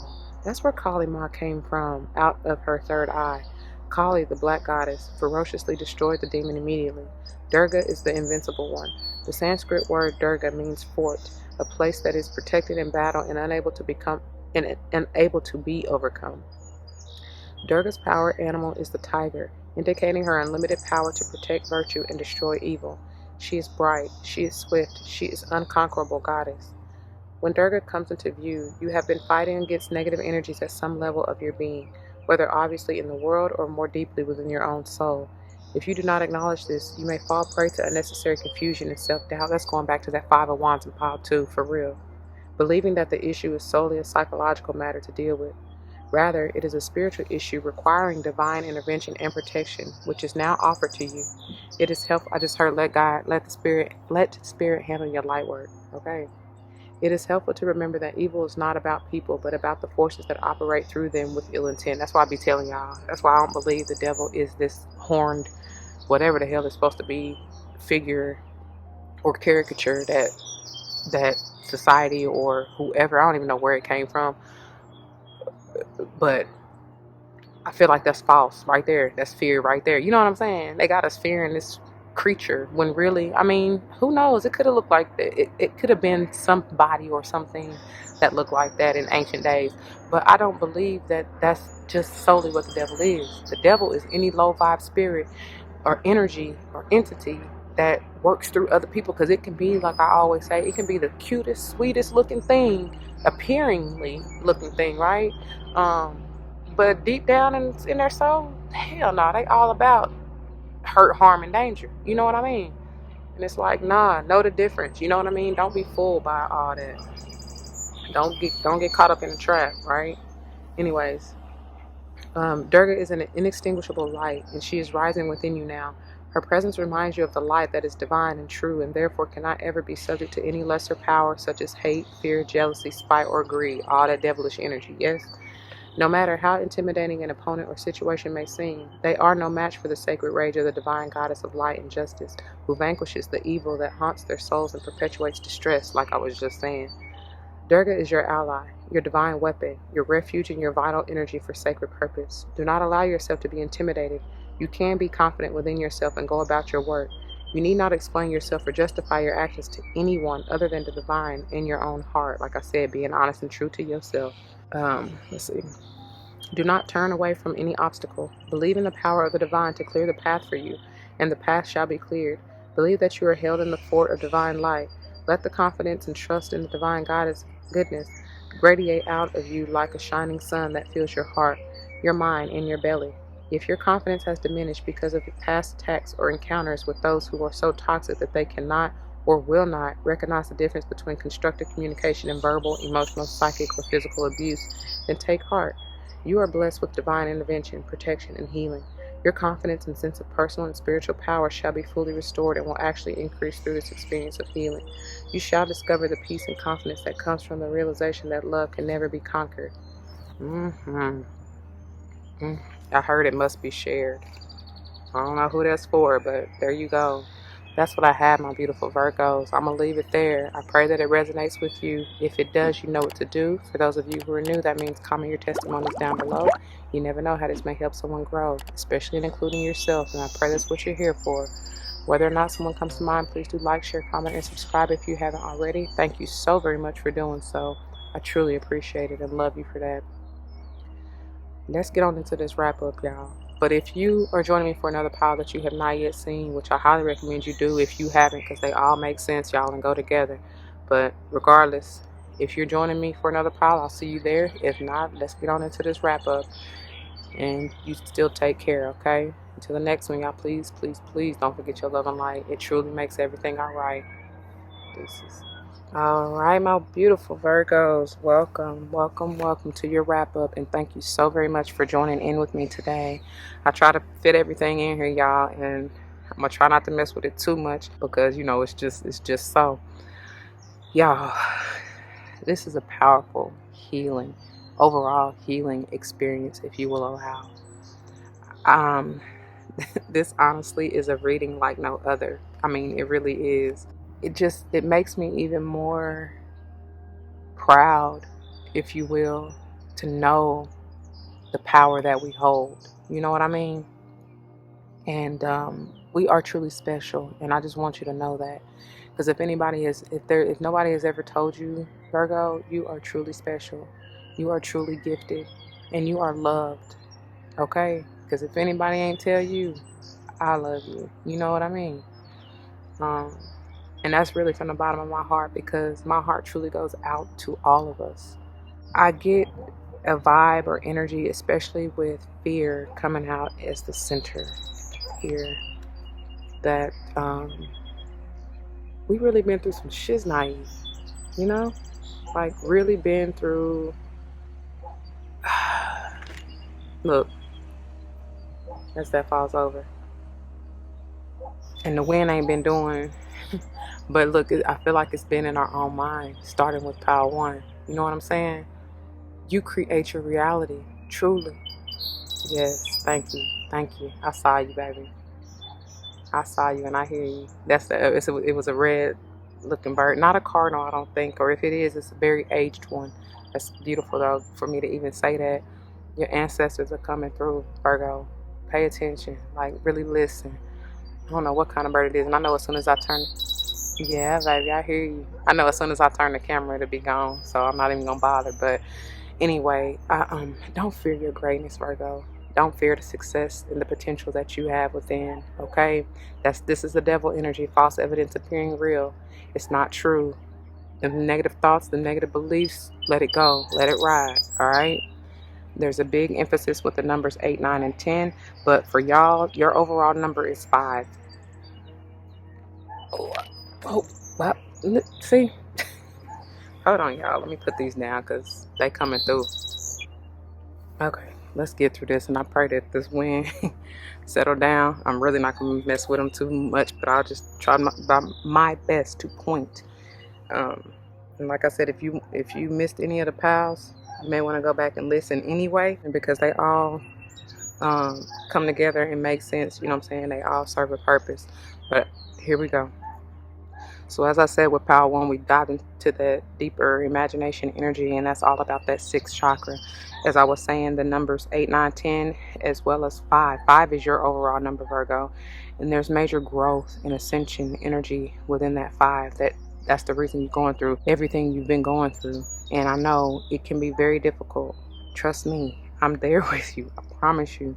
Speaker 1: that's where Kali Ma came from, out of her third eye. Kali, the black goddess, ferociously destroyed the demon immediately. Durga is the invincible one. The Sanskrit word Durga means fort, a place that is protected in battle and unable to be overcome. Durga's power animal is the tiger. indicating her unlimited power to protect virtue and destroy evil. She is bright, she is swift, she is unconquerable goddess. When Durga comes into view, you have been fighting against negative energies at some level of your being, whether obviously in the world or more deeply within your own soul. If you do not acknowledge this, you may fall prey to unnecessary confusion and self-doubt. That's going back to that Five of Wands and pile 2, for real. Believing that the issue is solely a psychological matter to deal with. Rather, it is a spiritual issue requiring divine intervention and protection, which is now offered to you. It is helpful. I just heard, let the spirit handle your light work. Okay. It is helpful to remember that evil is not about people, but about the forces that operate through them with ill intent. That's why I be telling y'all. That's why I don't believe the devil is this horned, whatever the hell it's supposed to be, figure or caricature that society or whoever, I don't even know where it came from, but I feel like that's false right there. That's fear right there. You know what I'm saying? They got us fearing this creature when really, I mean, who knows? It could have looked like it could have been somebody or something that looked like that in ancient days. But I don't believe that that's just solely what the devil is. The devil is any low vibe spirit or energy or entity that works through other people, because it can be, like I always say, it can be the cutest, sweetest looking thing, appearingly looking thing, right? But deep down in their soul, hell no, they all about hurt, harm, and danger. You know what I mean? And it's like, nah, know the difference. You know what I mean? Don't be fooled by all that. Don't get caught up in the trap, right? Anyways, Durga is an inextinguishable light, and she is rising within you now. Her presence reminds you of the light that is divine and true, and therefore cannot ever be subject to any lesser power, such as hate, fear, jealousy, spite, or greed. All that devilish energy, yes? No matter how intimidating an opponent or situation may seem, they are no match for the sacred rage of the divine goddess of light and justice, who vanquishes the evil that haunts their souls and perpetuates distress, like I was just saying. Durga is your ally, your divine weapon, your refuge and your vital energy for sacred purpose. Do not allow yourself to be intimidated. You can be confident within yourself and go about your work. You need not explain yourself or justify your actions to anyone other than the divine in your own heart. Like I said, being honest and true to yourself. Let's see. Do not turn away from any obstacle. Believe in the power of the divine to clear the path for you, and the path shall be cleared. Believe that you are held in the fort of divine light. Let the confidence and trust in the divine goddess goodness radiate out of you like a shining sun that fills your heart, your mind, and your belly. If your confidence has diminished because of past attacks or encounters with those who are so toxic that they cannot or will not recognize the difference between constructive communication and verbal, emotional, psychic, or physical abuse, then take heart. You are blessed with divine intervention, protection, and healing. Your confidence and sense of personal and spiritual power shall be fully restored and will actually increase through this experience of healing. You shall discover the peace and confidence that comes from the realization that love can never be conquered. I heard it must be shared. I don't know who that's for, but there you go. That's what I have, my beautiful Virgos. I'm going to leave it there. I pray that it resonates with you. If it does, you know what to do. For those of you who are new, that means comment your testimonies down below. You never know how this may help someone grow, especially and including yourself, and I pray that's what you're here for. Whether or not someone comes to mind, please do like, share, comment, and subscribe if you haven't already. Thank you so very much for doing so. I truly appreciate it and love you for that. Let's get on into this wrap up, y'all. But if you are joining me for another pile that you have not yet seen, which I highly recommend you do if you haven't, because they all make sense, y'all, and go together. But regardless, if you're joining me for another pile, I'll see you there. If not, let's get on into this wrap up. And you still take care, okay? Until the next one, y'all, please, please, please don't forget your love and light. It truly makes everything all right. Deuces. All right, my beautiful Virgos, welcome to your wrap up, and thank you so very much for joining in with me today. I try to fit everything in here, y'all, and I'm gonna try not to mess with it too much because, you know, it's just so. Y'all, this is a powerful overall healing experience, if you will allow. This honestly is a reading like no other. I mean, it really is. It makes me even more proud, if you will, to know the power that we hold. You know what I mean? And we are truly special, and I just want you to know that. Because if nobody has ever told you, Virgo, you are truly special. You are truly gifted, and you are loved. Okay? Because if anybody ain't tell you, I love you. You know what I mean? And that's really from the bottom of my heart, because my heart truly goes out to all of us. I get a vibe or energy, especially with fear coming out as the center here, that we really been through some shiznai, you know? Like, really been through. Look, as that falls over. And the wind ain't been doing. But look, I feel like it's been in our own mind, starting with Power 1. You know what I'm saying? You create your reality, truly. Yes, thank you. Thank you. I saw you, baby. I saw you and I hear you. It was a red looking bird. Not a cardinal, I don't think. Or if it is, it's a very aged one. That's beautiful, though, for me to even say that. Your ancestors are coming through, Virgo. Pay attention. Like, really listen. I don't know what kind of bird it is. And I know as soon as I turn... Yeah, baby, I hear you. I know as soon as I turn the camera, it'll be gone. So I'm not even going to bother. But anyway, don't fear your greatness, Virgo. Don't fear the success and the potential that you have within, okay? This is the devil energy, false evidence appearing real. It's not true. The negative thoughts, the negative beliefs, let it go. Let it ride, all right? There's a big emphasis with the numbers 8, 9, and 10. But for y'all, your overall number is 5. Well, see? Hold on, y'all. Let me put these down because they coming through. Okay, let's get through this, and I pray that this wind settle down. I'm really not going to mess with them too much, but I'll just try my best to point. And like I said, if you missed any of the pals, you may want to go back and listen anyway, because they all come together and make sense. You know what I'm saying? They all serve a purpose. But here we go. So as I said, with Power 1, we dive into the deeper imagination energy, and that's all about that 6th chakra. As I was saying, the numbers 8, 9, 10, as well as 5. 5 is your overall number, Virgo. And there's major growth and ascension energy within that 5. That's the reason you're going through everything you've been going through. And I know it can be very difficult. Trust me, I'm there with you. I promise you.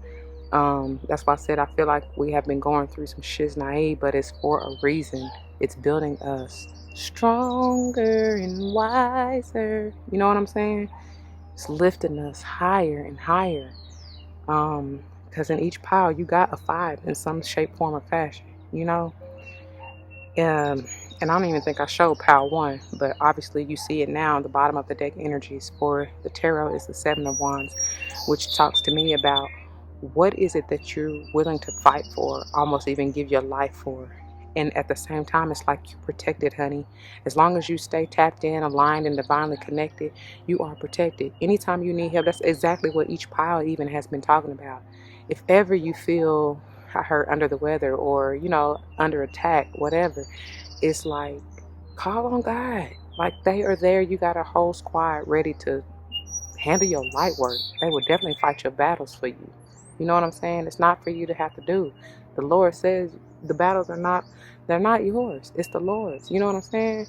Speaker 1: That's why I said I feel like we have been going through some shiznai, but it's for a reason. It's building us stronger and wiser. You know what I'm saying? It's lifting us higher and higher. Because in each pile, you got a 5 in some shape, form, or fashion. You know? And I don't even think I showed Pile 1, but obviously you see it now. The bottom of the deck energies for the tarot is the 7 of Wands, which talks to me about what is it that you're willing to fight for, almost even give your life for. And at the same time, it's like you're protected, honey. As long as you stay tapped in, aligned, and divinely connected, you are protected. Anytime you need help, that's exactly what each pile even has been talking about. If ever you feel hurt, under the weather, or, you know, under attack, whatever, it's like, call on God. Like, they are there. You got a whole squad ready to handle your light work. They will definitely fight your battles for you. You know what I'm saying? It's not for you to have to do. The Lord says the battles they're not yours. It's the Lord's. You know what I'm saying?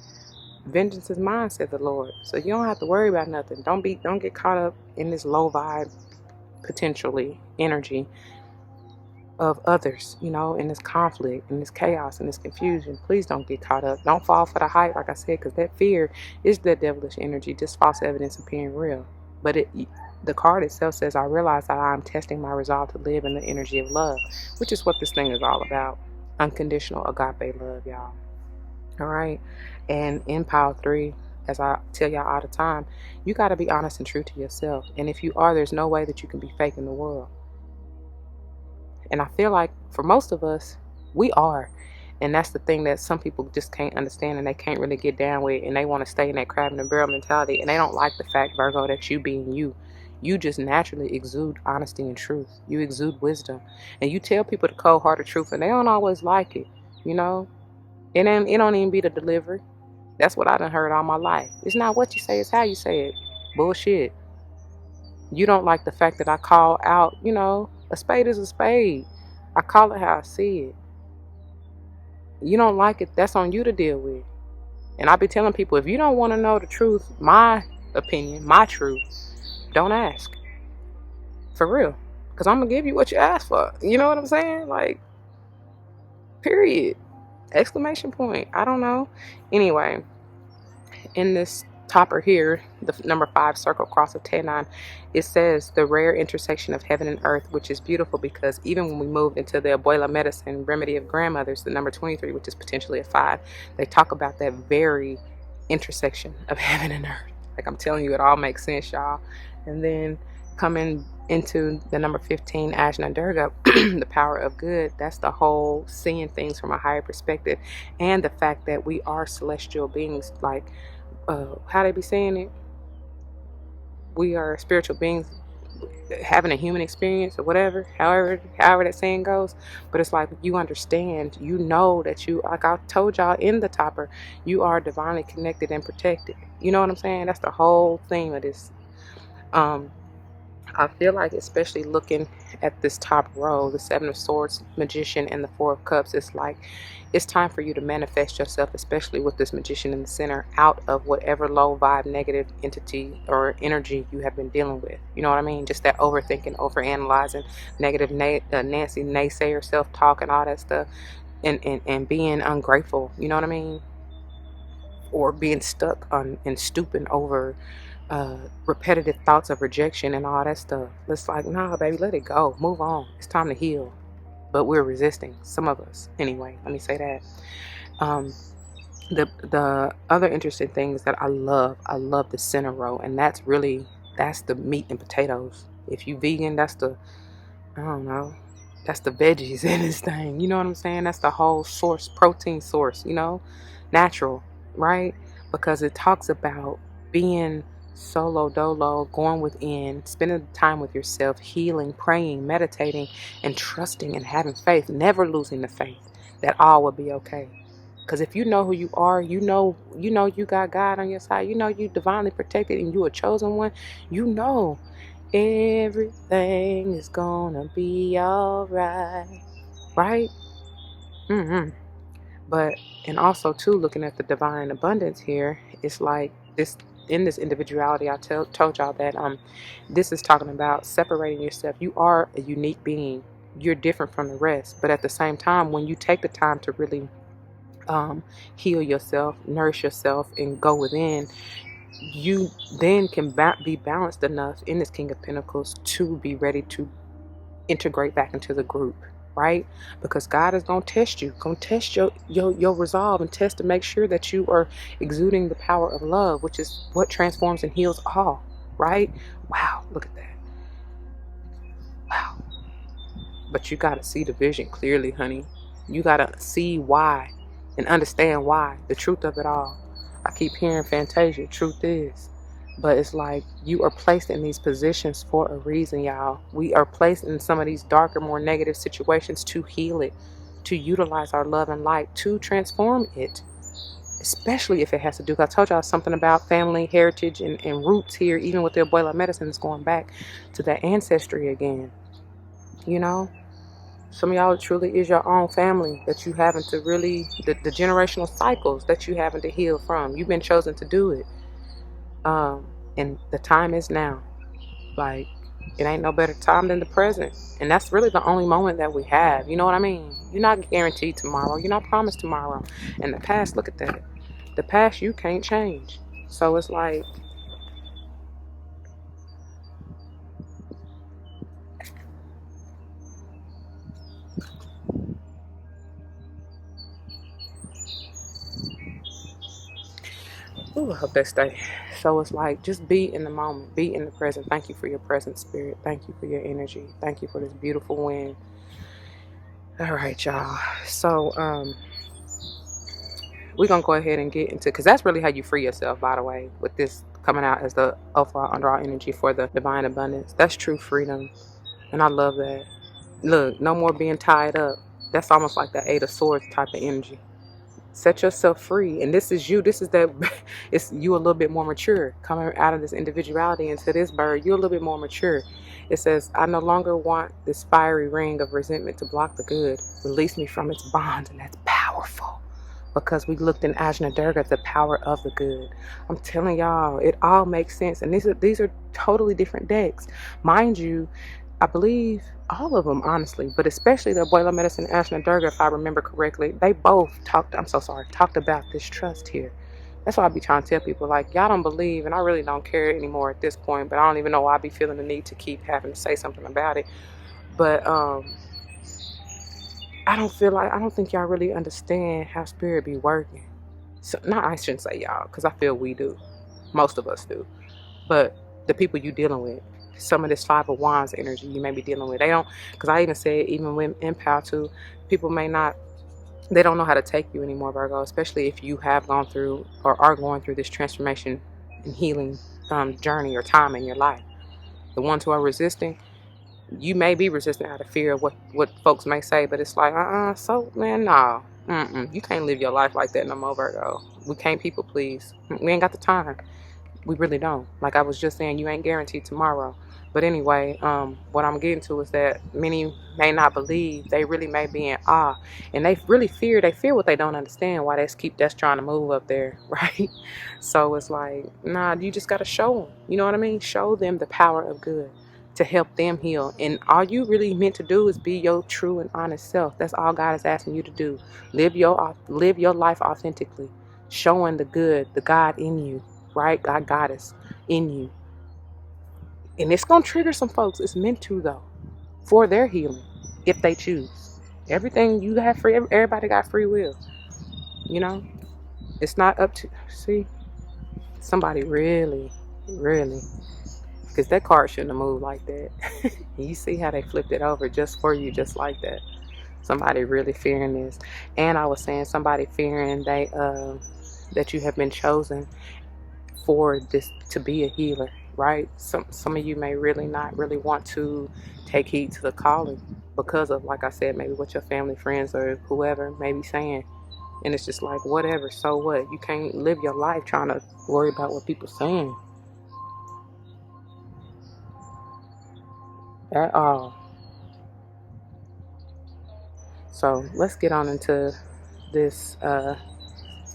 Speaker 1: Vengeance is mine, said the Lord. So you don't have to worry about nothing. Don't get caught up in this low vibe, potentially, energy of others, you know, in this conflict, in this chaos, in this confusion. Please don't get caught up. Don't fall for the hype, like I said, because that fear is that devilish energy, just false evidence appearing real. But the card itself says, I realize that I'm testing my resolve to live in the energy of love, which is what this thing is all about. Unconditional agape love, y'all. All right. And in Pile 3, as I tell y'all all the time, you got to be honest and true to yourself. And if you are, there's no way that you can be fake in the world. And I feel like for most of us, we are. And that's the thing that some people just can't understand, and they can't really get down with, and they want to stay in that crab in the barrel mentality. And they don't like the fact, Virgo, that you being you just naturally exude honesty and truth. You exude wisdom. And you tell people the cold-hearted truth, and they don't always like it, you know? It don't even be the delivery. That's what I done heard all my life. It's not what you say, it's how you say it. Bullshit. You don't like the fact that I call out, you know, a spade is a spade. I call it how I see it. You don't like it, that's on you to deal with. And I be telling people, if you don't want to know the truth, my opinion, my truth, don't ask. For real. because I'm gonna give you what you asked for. You know what I'm saying? Like, period. Exclamation point. I don't know. Anyway, in this topper here, the number 5 circle cross of 10-9, it says the rare intersection of heaven and earth, which is beautiful because even when we moved into the abuela medicine remedy of grandmothers, the number 23, which is potentially a 5, they talk about that very intersection of heaven and earth. Like, I'm telling you, it all makes sense, y'all. And then coming into the number 15, Ajna Durga, the power of good, that's the whole seeing things from a higher perspective, and the fact that we are celestial beings. Like, how they be saying it, we are spiritual beings having a human experience or whatever, however that saying goes. But it's like, you understand, you know that you, like I told y'all in the topper, you are divinely connected and protected. You know what I'm saying? That's the whole theme of this. I feel like, especially looking at this top row, the 7 of Swords, Magician, and the 4 of Cups, it's like it's time for you to manifest yourself, especially with this Magician in the center, out of whatever low vibe negative entity or energy you have been dealing with. You know what I mean? Just that overthinking, overanalyzing, negative Nancy naysayer self-talk and all that stuff, and being ungrateful. You know what I mean? Or being stuck on and stooping over repetitive thoughts of rejection and all that stuff. It's like, nah, baby, let it go. Move on. It's time to heal. But we're resisting. Some of us. Anyway, let me say that. The other interesting thing is that I love the center row. And that's the meat and potatoes. If you vegan, that's the veggies in this thing. You know what I'm saying? That's the whole source, protein source, natural, right? Because it talks about being solo dolo, going within, spending time with yourself, healing, praying, meditating, and trusting and having faith, never losing the faith that all will be okay. Because if you know who you are, you know you got God on your side, you divinely protected and you a chosen one, everything is gonna be all right, right? But, and also too, looking at the divine abundance here, it's like this. In this individuality, I told y'all that this is talking about separating yourself. You are a unique being. You're different from the rest. But at the same time, when you take the time to really heal yourself, nourish yourself, and go within, you then can be balanced enough in this King of Pentacles to be ready to integrate back into the group. Right? Because God is going to test you, going to test your resolve, and test to make sure that you are exuding the power of love, which is what transforms and heals all. Right? Wow, look at that. Wow. But you got to see the vision clearly, honey. You got to see why and understand why, the truth of it all. I keep hearing Fantasia, truth is. But it's like, you are placed in these positions for a reason, y'all. We are placed in some of these darker, more negative situations to heal it, to utilize our love and light, to transform it. Especially if it has to do, I told y'all something about family, heritage, and roots here, even with the abuela medicine, is going back to that ancestry again. Some of y'all, it truly is your own family that you having to really, the generational cycles that you having to heal from. You've been chosen to do it. And the time is now. Like, it ain't no better time than the present. And that's really the only moment that we have. You know what I mean? You're not guaranteed tomorrow. You're not promised tomorrow. And the past, look at that. The past you can't change. So it's like, ooh, I hope they stay. So it's like, just be in the moment, be in the present. Thank you for your present, spirit. Thank you for your energy. Thank you for this beautiful wind. All right, y'all. So we're gonna go ahead and get into, because that's really how you free yourself, by the way, with this coming out as the overall underall energy for the divine abundance. That's true freedom, and I love that. Look, no more being tied up. That's almost like the 8 of Swords type of energy. Set yourself free. And this is you. This is that. It's you a little bit more mature. Coming out of this individuality into this bird, you're a little bit more mature. It says, I no longer want this fiery ring of resentment to block the good. Release me from its bonds. And that's powerful. Because we looked in Ajna Durga, the power of the good. I'm telling y'all, it all makes sense. And these are totally different decks. Mind you, I believe all of them, honestly, but especially the Abuela Medicine and Ashna Durga, if I remember correctly, they both talked about this trust here. That's why I be trying to tell people, like, y'all don't believe, and I really don't care anymore at this point, but I don't even know why I be feeling the need to keep having to say something about it. But I don't think y'all really understand how spirit be working. So, no, I shouldn't say y'all, because I feel we do. Most of us do. But the people you dealing with, some of this Five of Wands energy you may be dealing with, they don't, because I even said, even when in Power 2, people may not, they don't know how to take you anymore, Virgo, especially if you have gone through or are going through this transformation and healing journey or time in your life. The ones who are resisting, you may be resistant out of fear of what folks may say, but it's like, so, man, nah. You can't live your life like that no more, Virgo. We can't people please. We ain't got the time. We really don't. Like I was just saying, you ain't guaranteed tomorrow. But anyway, what I'm getting to is that many may not believe. They really may be in awe, and they really fear. They fear what they don't understand. Why that's trying to move up there, right? So it's like, nah, you just gotta show them. You know what I mean? Show them the power of good to help them heal. And all you really meant to do is be your true and honest self. That's all God is asking you to do. Live your life authentically, showing the good, the God in you, right? God Goddess in you. And it's going to trigger some folks. It's meant to, though, for their healing, if they choose. Everything you have free, everybody got free will. You know, it's not up to, see, somebody really, because that card shouldn't have moved like that. You see how they flipped it over just for you, just like that. Somebody really fearing this. And I was saying somebody fearing that you have been chosen for this to be a healer, right? Some of you may really not really want to take heed to the calling because of, like I said, maybe what your family, friends, or whoever may be saying. And it's just like, whatever, so what? You can't live your life trying to worry about what people saying at all. So let's get on into this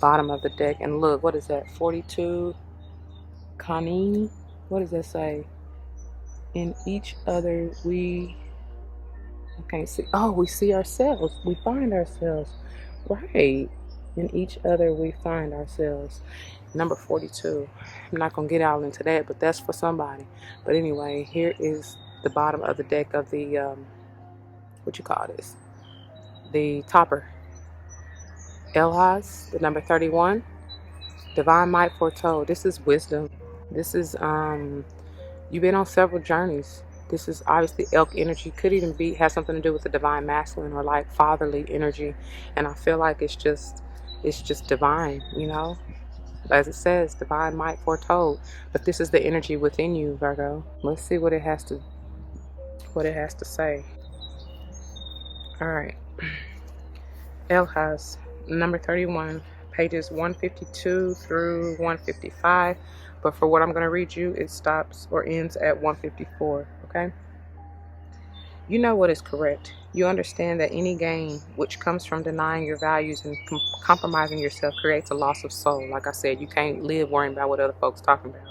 Speaker 1: bottom of the deck and look, what is that? 42 Kanini? What does that say? In each other we can't see. Oh, we see ourselves. We find ourselves. Right. In each other we find ourselves. Number 42. I'm not gonna get out into that, but that's for somebody. But anyway, here is the bottom of the deck of the what you call this? The topper. Elhaz, the number 31. Divine might foretold. This is wisdom. This is you've been on several journeys. This is obviously elk energy. Could even have something to do with the divine masculine or like fatherly energy. And I feel like it's just divine, you know. As it says, divine might foretold. But this is the energy within you, Virgo. Let's see what it has to say. All right. Elhaz, number 31, pages 152 through 155. But for what I'm going to read you, it stops or ends at 154, okay? You know what is correct. You understand that any gain which comes from denying your values and compromising yourself creates a loss of soul. Like I said, you can't live worrying about what other folks talking about.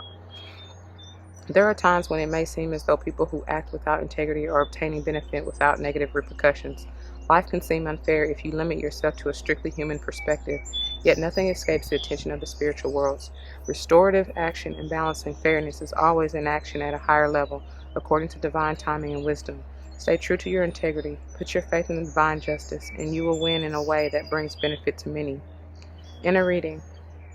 Speaker 1: There are times when it may seem as though people who act without integrity are obtaining benefit without negative repercussions. Life can seem unfair if you limit yourself to a strictly human perspective, yet nothing escapes the attention of the spiritual worlds. Restorative action and balancing fairness is always in action at a higher level, according to divine timing and wisdom. Stay true to your integrity, put your faith in the divine justice, and you will win in a way that brings benefit to many. Inner reading.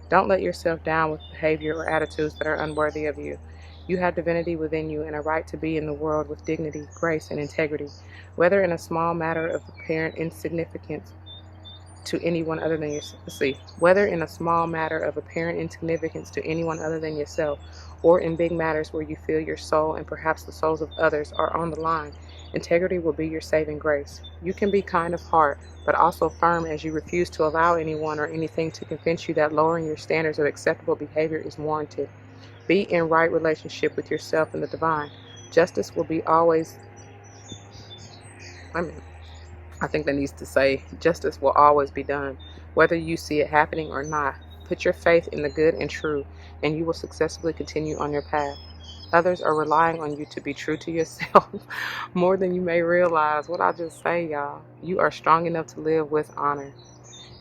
Speaker 1: Don't let yourself down with behavior or attitudes that are unworthy of you. You have divinity within you and a right to be in the world with dignity, grace, and integrity, whether in a small matter of apparent insignificance to anyone other than yourself. Whether in a small matter of apparent insignificance to anyone other than yourself, or in big matters where you feel your soul and perhaps the souls of others are on the line, integrity will be your saving grace. You can be kind of heart, but also firm as you refuse to allow anyone or anything to convince you that lowering your standards of acceptable behavior is warranted. Be in right relationship with yourself and the divine. Justice will be always, I think that needs to say, justice will always be done, whether you see it happening or not. Put your faith in the good and true, and you will successfully continue on your path. Others are relying on you to be true to yourself more than you may realize. What I just say, y'all, you are strong enough to live with honor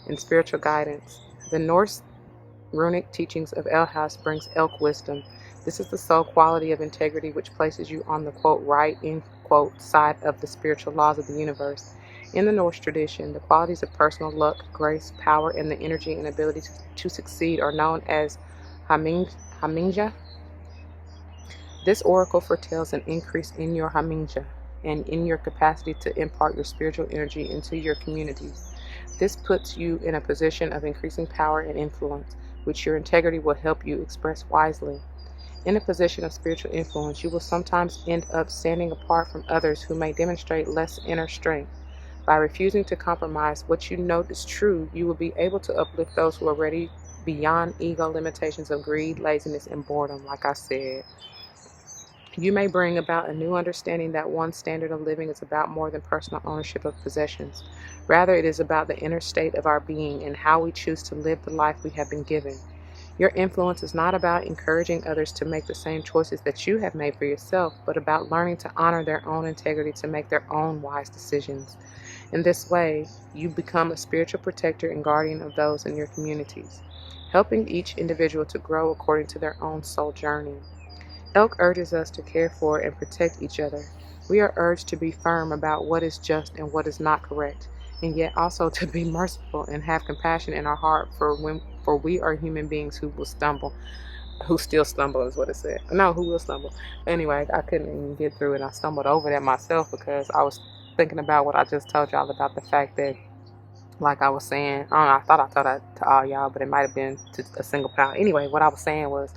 Speaker 1: and spiritual guidance. The Norse runic teachings of Elhas brings elk wisdom. This is the sole quality of integrity which places you on the quote right in quote side of the spiritual laws of the universe. In the Norse tradition, the qualities of personal luck, grace, power, and the energy and ability to succeed are known as hamingja. This oracle foretells an increase in your hamingja and in your capacity to impart your spiritual energy into your communities. This puts you in a position of increasing power and influence, which your integrity will help you express wisely. In a position of spiritual influence, you will sometimes end up standing apart from others who may demonstrate less inner strength. By refusing to compromise what you know is true, you will be able to uplift those who are ready beyond ego limitations of greed, laziness, and boredom, like I said. You may bring about a new understanding that one's standard of living is about more than personal ownership of possessions. Rather, it is about the inner state of our being and how we choose to live the life we have been given. Your influence is not about encouraging others to make the same choices that you have made for yourself, but about learning to honor their own integrity to make their own wise decisions. In this way, you become a spiritual protector and guardian of those in your communities, helping each individual to grow according to their own soul journey. Elk urges us to care for and protect each other. We are urged to be firm about what is just and what is not correct, and yet also to be merciful and have compassion in our heart for we are human beings who still stumble is what it said. No, who will stumble. Anyway, I couldn't even get through it. I stumbled over that myself because I was thinking about what I just told y'all about the fact that, like I was saying, I don't know, I thought I told that to all y'all, but it might have been to a single pound. Anyway, what I was saying was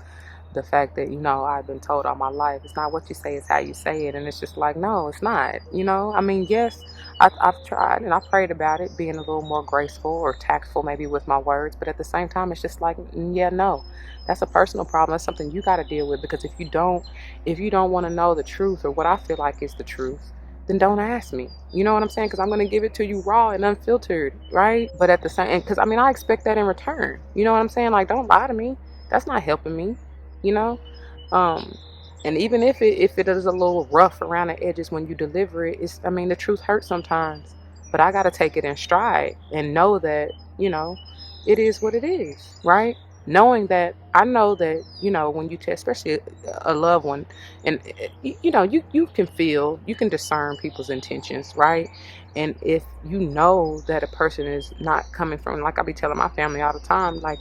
Speaker 1: the fact that, I've been told all my life, it's not what you say, it's how you say it. And it's just like, no, it's not. I mean, yes, I've tried and I prayed about it, being a little more graceful or tactful maybe with my words. But at the same time, it's just like, yeah, no, that's a personal problem. That's something you got to deal with, because if you don't want to know the truth or what I feel like is the truth, then don't ask me. You know what I'm saying? Because I'm going to give it to you raw and unfiltered, right? But at the same, because I expect that in return. You know what I'm saying? Like, don't lie to me. That's not helping me. And even if it is a little rough around the edges when you deliver it, the truth hurts sometimes, but I got to take it in stride and know that, it is what it is, right? Knowing that, I know that, when you tell, especially a loved one, and you can feel, you can discern people's intentions, right? And if you know that a person is not coming from, like I be telling my family all the time, like,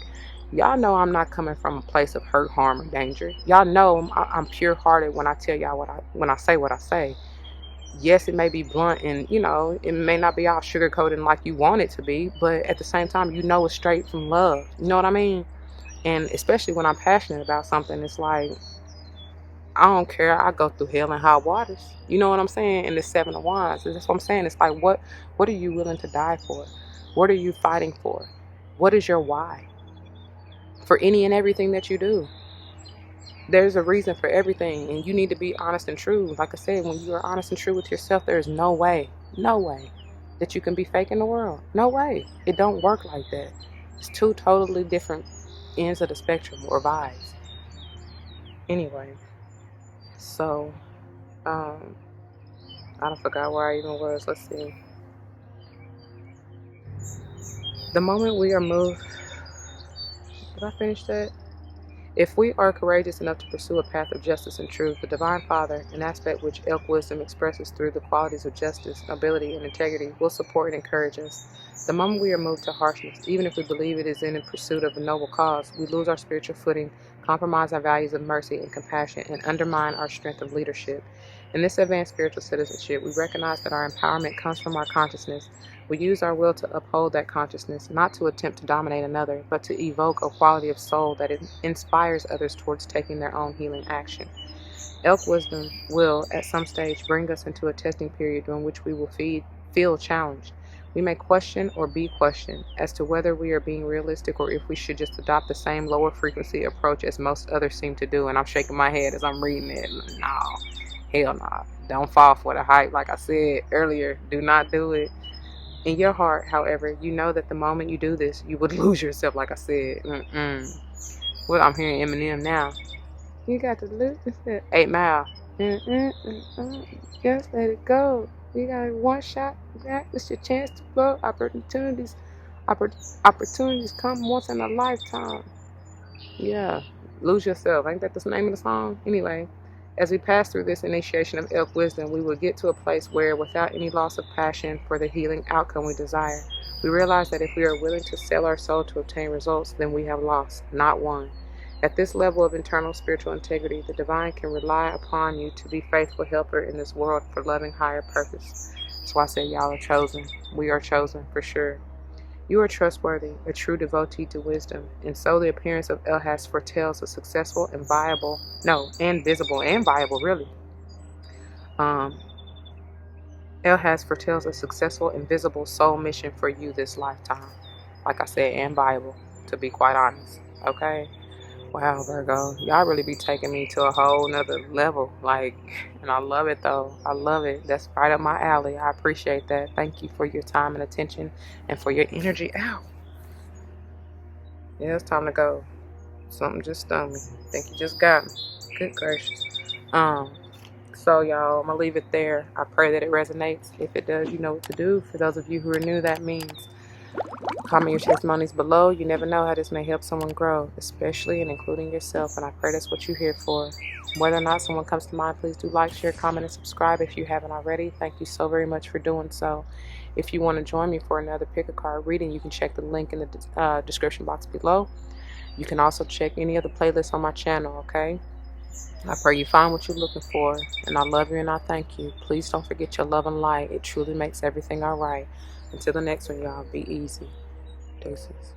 Speaker 1: y'all know I'm not coming from a place of hurt, harm, or danger. Y'all know I'm pure-hearted when I tell y'all when I say what I say. Yes, it may be blunt and, it may not be all sugar-coated like you want it to be, but at the same time, it's straight from love. You know what I mean? And especially when I'm passionate about something, it's like, I don't care. I go through hell and high waters. You know what I'm saying? And the Seven of Wands. That's what I'm saying. It's like, what are you willing to die for? What are you fighting for? What is your why? For any and everything that you do, there's a reason for everything, and you need to be honest and true. Like I said, when you are honest and true with yourself, there is no way that you can be fake in the world. No way. It don't work like that. It's two totally different ends of the spectrum or vibes. Anyway, so I don't forgot where I even was. Let's see. The moment we are moved. Did I finish that? If we are courageous enough to pursue a path of justice and truth, the Divine Father, an aspect which elk wisdom expresses through the qualities of justice, nobility, and integrity, will support and encourage us. The moment we are moved to harshness, even if we believe it is in pursuit of a noble cause, we lose our spiritual footing, compromise our values of mercy and compassion, and undermine our strength of leadership. In this advanced spiritual citizenship, we recognize that our empowerment comes from our consciousness. We use our will to uphold that consciousness, not to attempt to dominate another, but to evoke a quality of soul that inspires others towards taking their own healing action. Elk wisdom will, at some stage, bring us into a testing period during which we will feel challenged. We may question or be questioned as to whether we are being realistic or if we should just adopt the same lower frequency approach as most others seem to do. And I'm shaking my head as I'm reading it. No, hell no. Don't fall for the hype. Like I said earlier, do not do it. In your heart, however, you know that the moment you do this, you would lose yourself, like I said. Well, I'm hearing Eminem now. You got to lose it. 8 Mile. Just let it go. You got one shot. It's your chance to blow. Opportunities come once in a lifetime. Yeah. Lose yourself. Ain't that the name of the song? Anyway, as we pass through this initiation of elk wisdom, we will get to a place where, without any loss of passion for the healing outcome we desire, we realize that if we are willing to sell our soul to obtain results, then we have lost, not won. At this level of internal spiritual integrity, the divine can rely upon you to be faithful helper in this world for loving higher purpose. That's why I say y'all are chosen. We are chosen for sure. You are trustworthy, a true devotee to wisdom, and so the appearance of Elhas foretells a successful and visible and viable, really. Elhas foretells a successful and visible soul mission for you this lifetime. Like I said, and viable, to be quite honest. Okay? Wow, Virgo, y'all really be taking me to a whole nother level. And I love it though. I love it. That's right up my alley. I appreciate that. Thank you for your time and attention and for your energy. Ow. Yeah, it's time to go. Something just stung me. I think you just got me. Good gracious. So y'all, I'm gonna leave it there. I pray that it resonates. If it does, you know what to do. For those of you who are new, that means comment your testimonies below. You never know how this may help someone grow, especially and including yourself, and I pray that's what you're here for. Whether or not someone comes to mind, please do like, share, comment, and subscribe if you haven't already. Thank you so very much for doing so. If you want to join me for another pick a card reading, you can check the link in the description box below. You can also check any of the playlists on my channel, okay? I pray you find what you're looking for, and I love you and I thank you. Please don't forget your love and light. It truly makes everything all right. Until the next one, y'all, be easy. Deuces.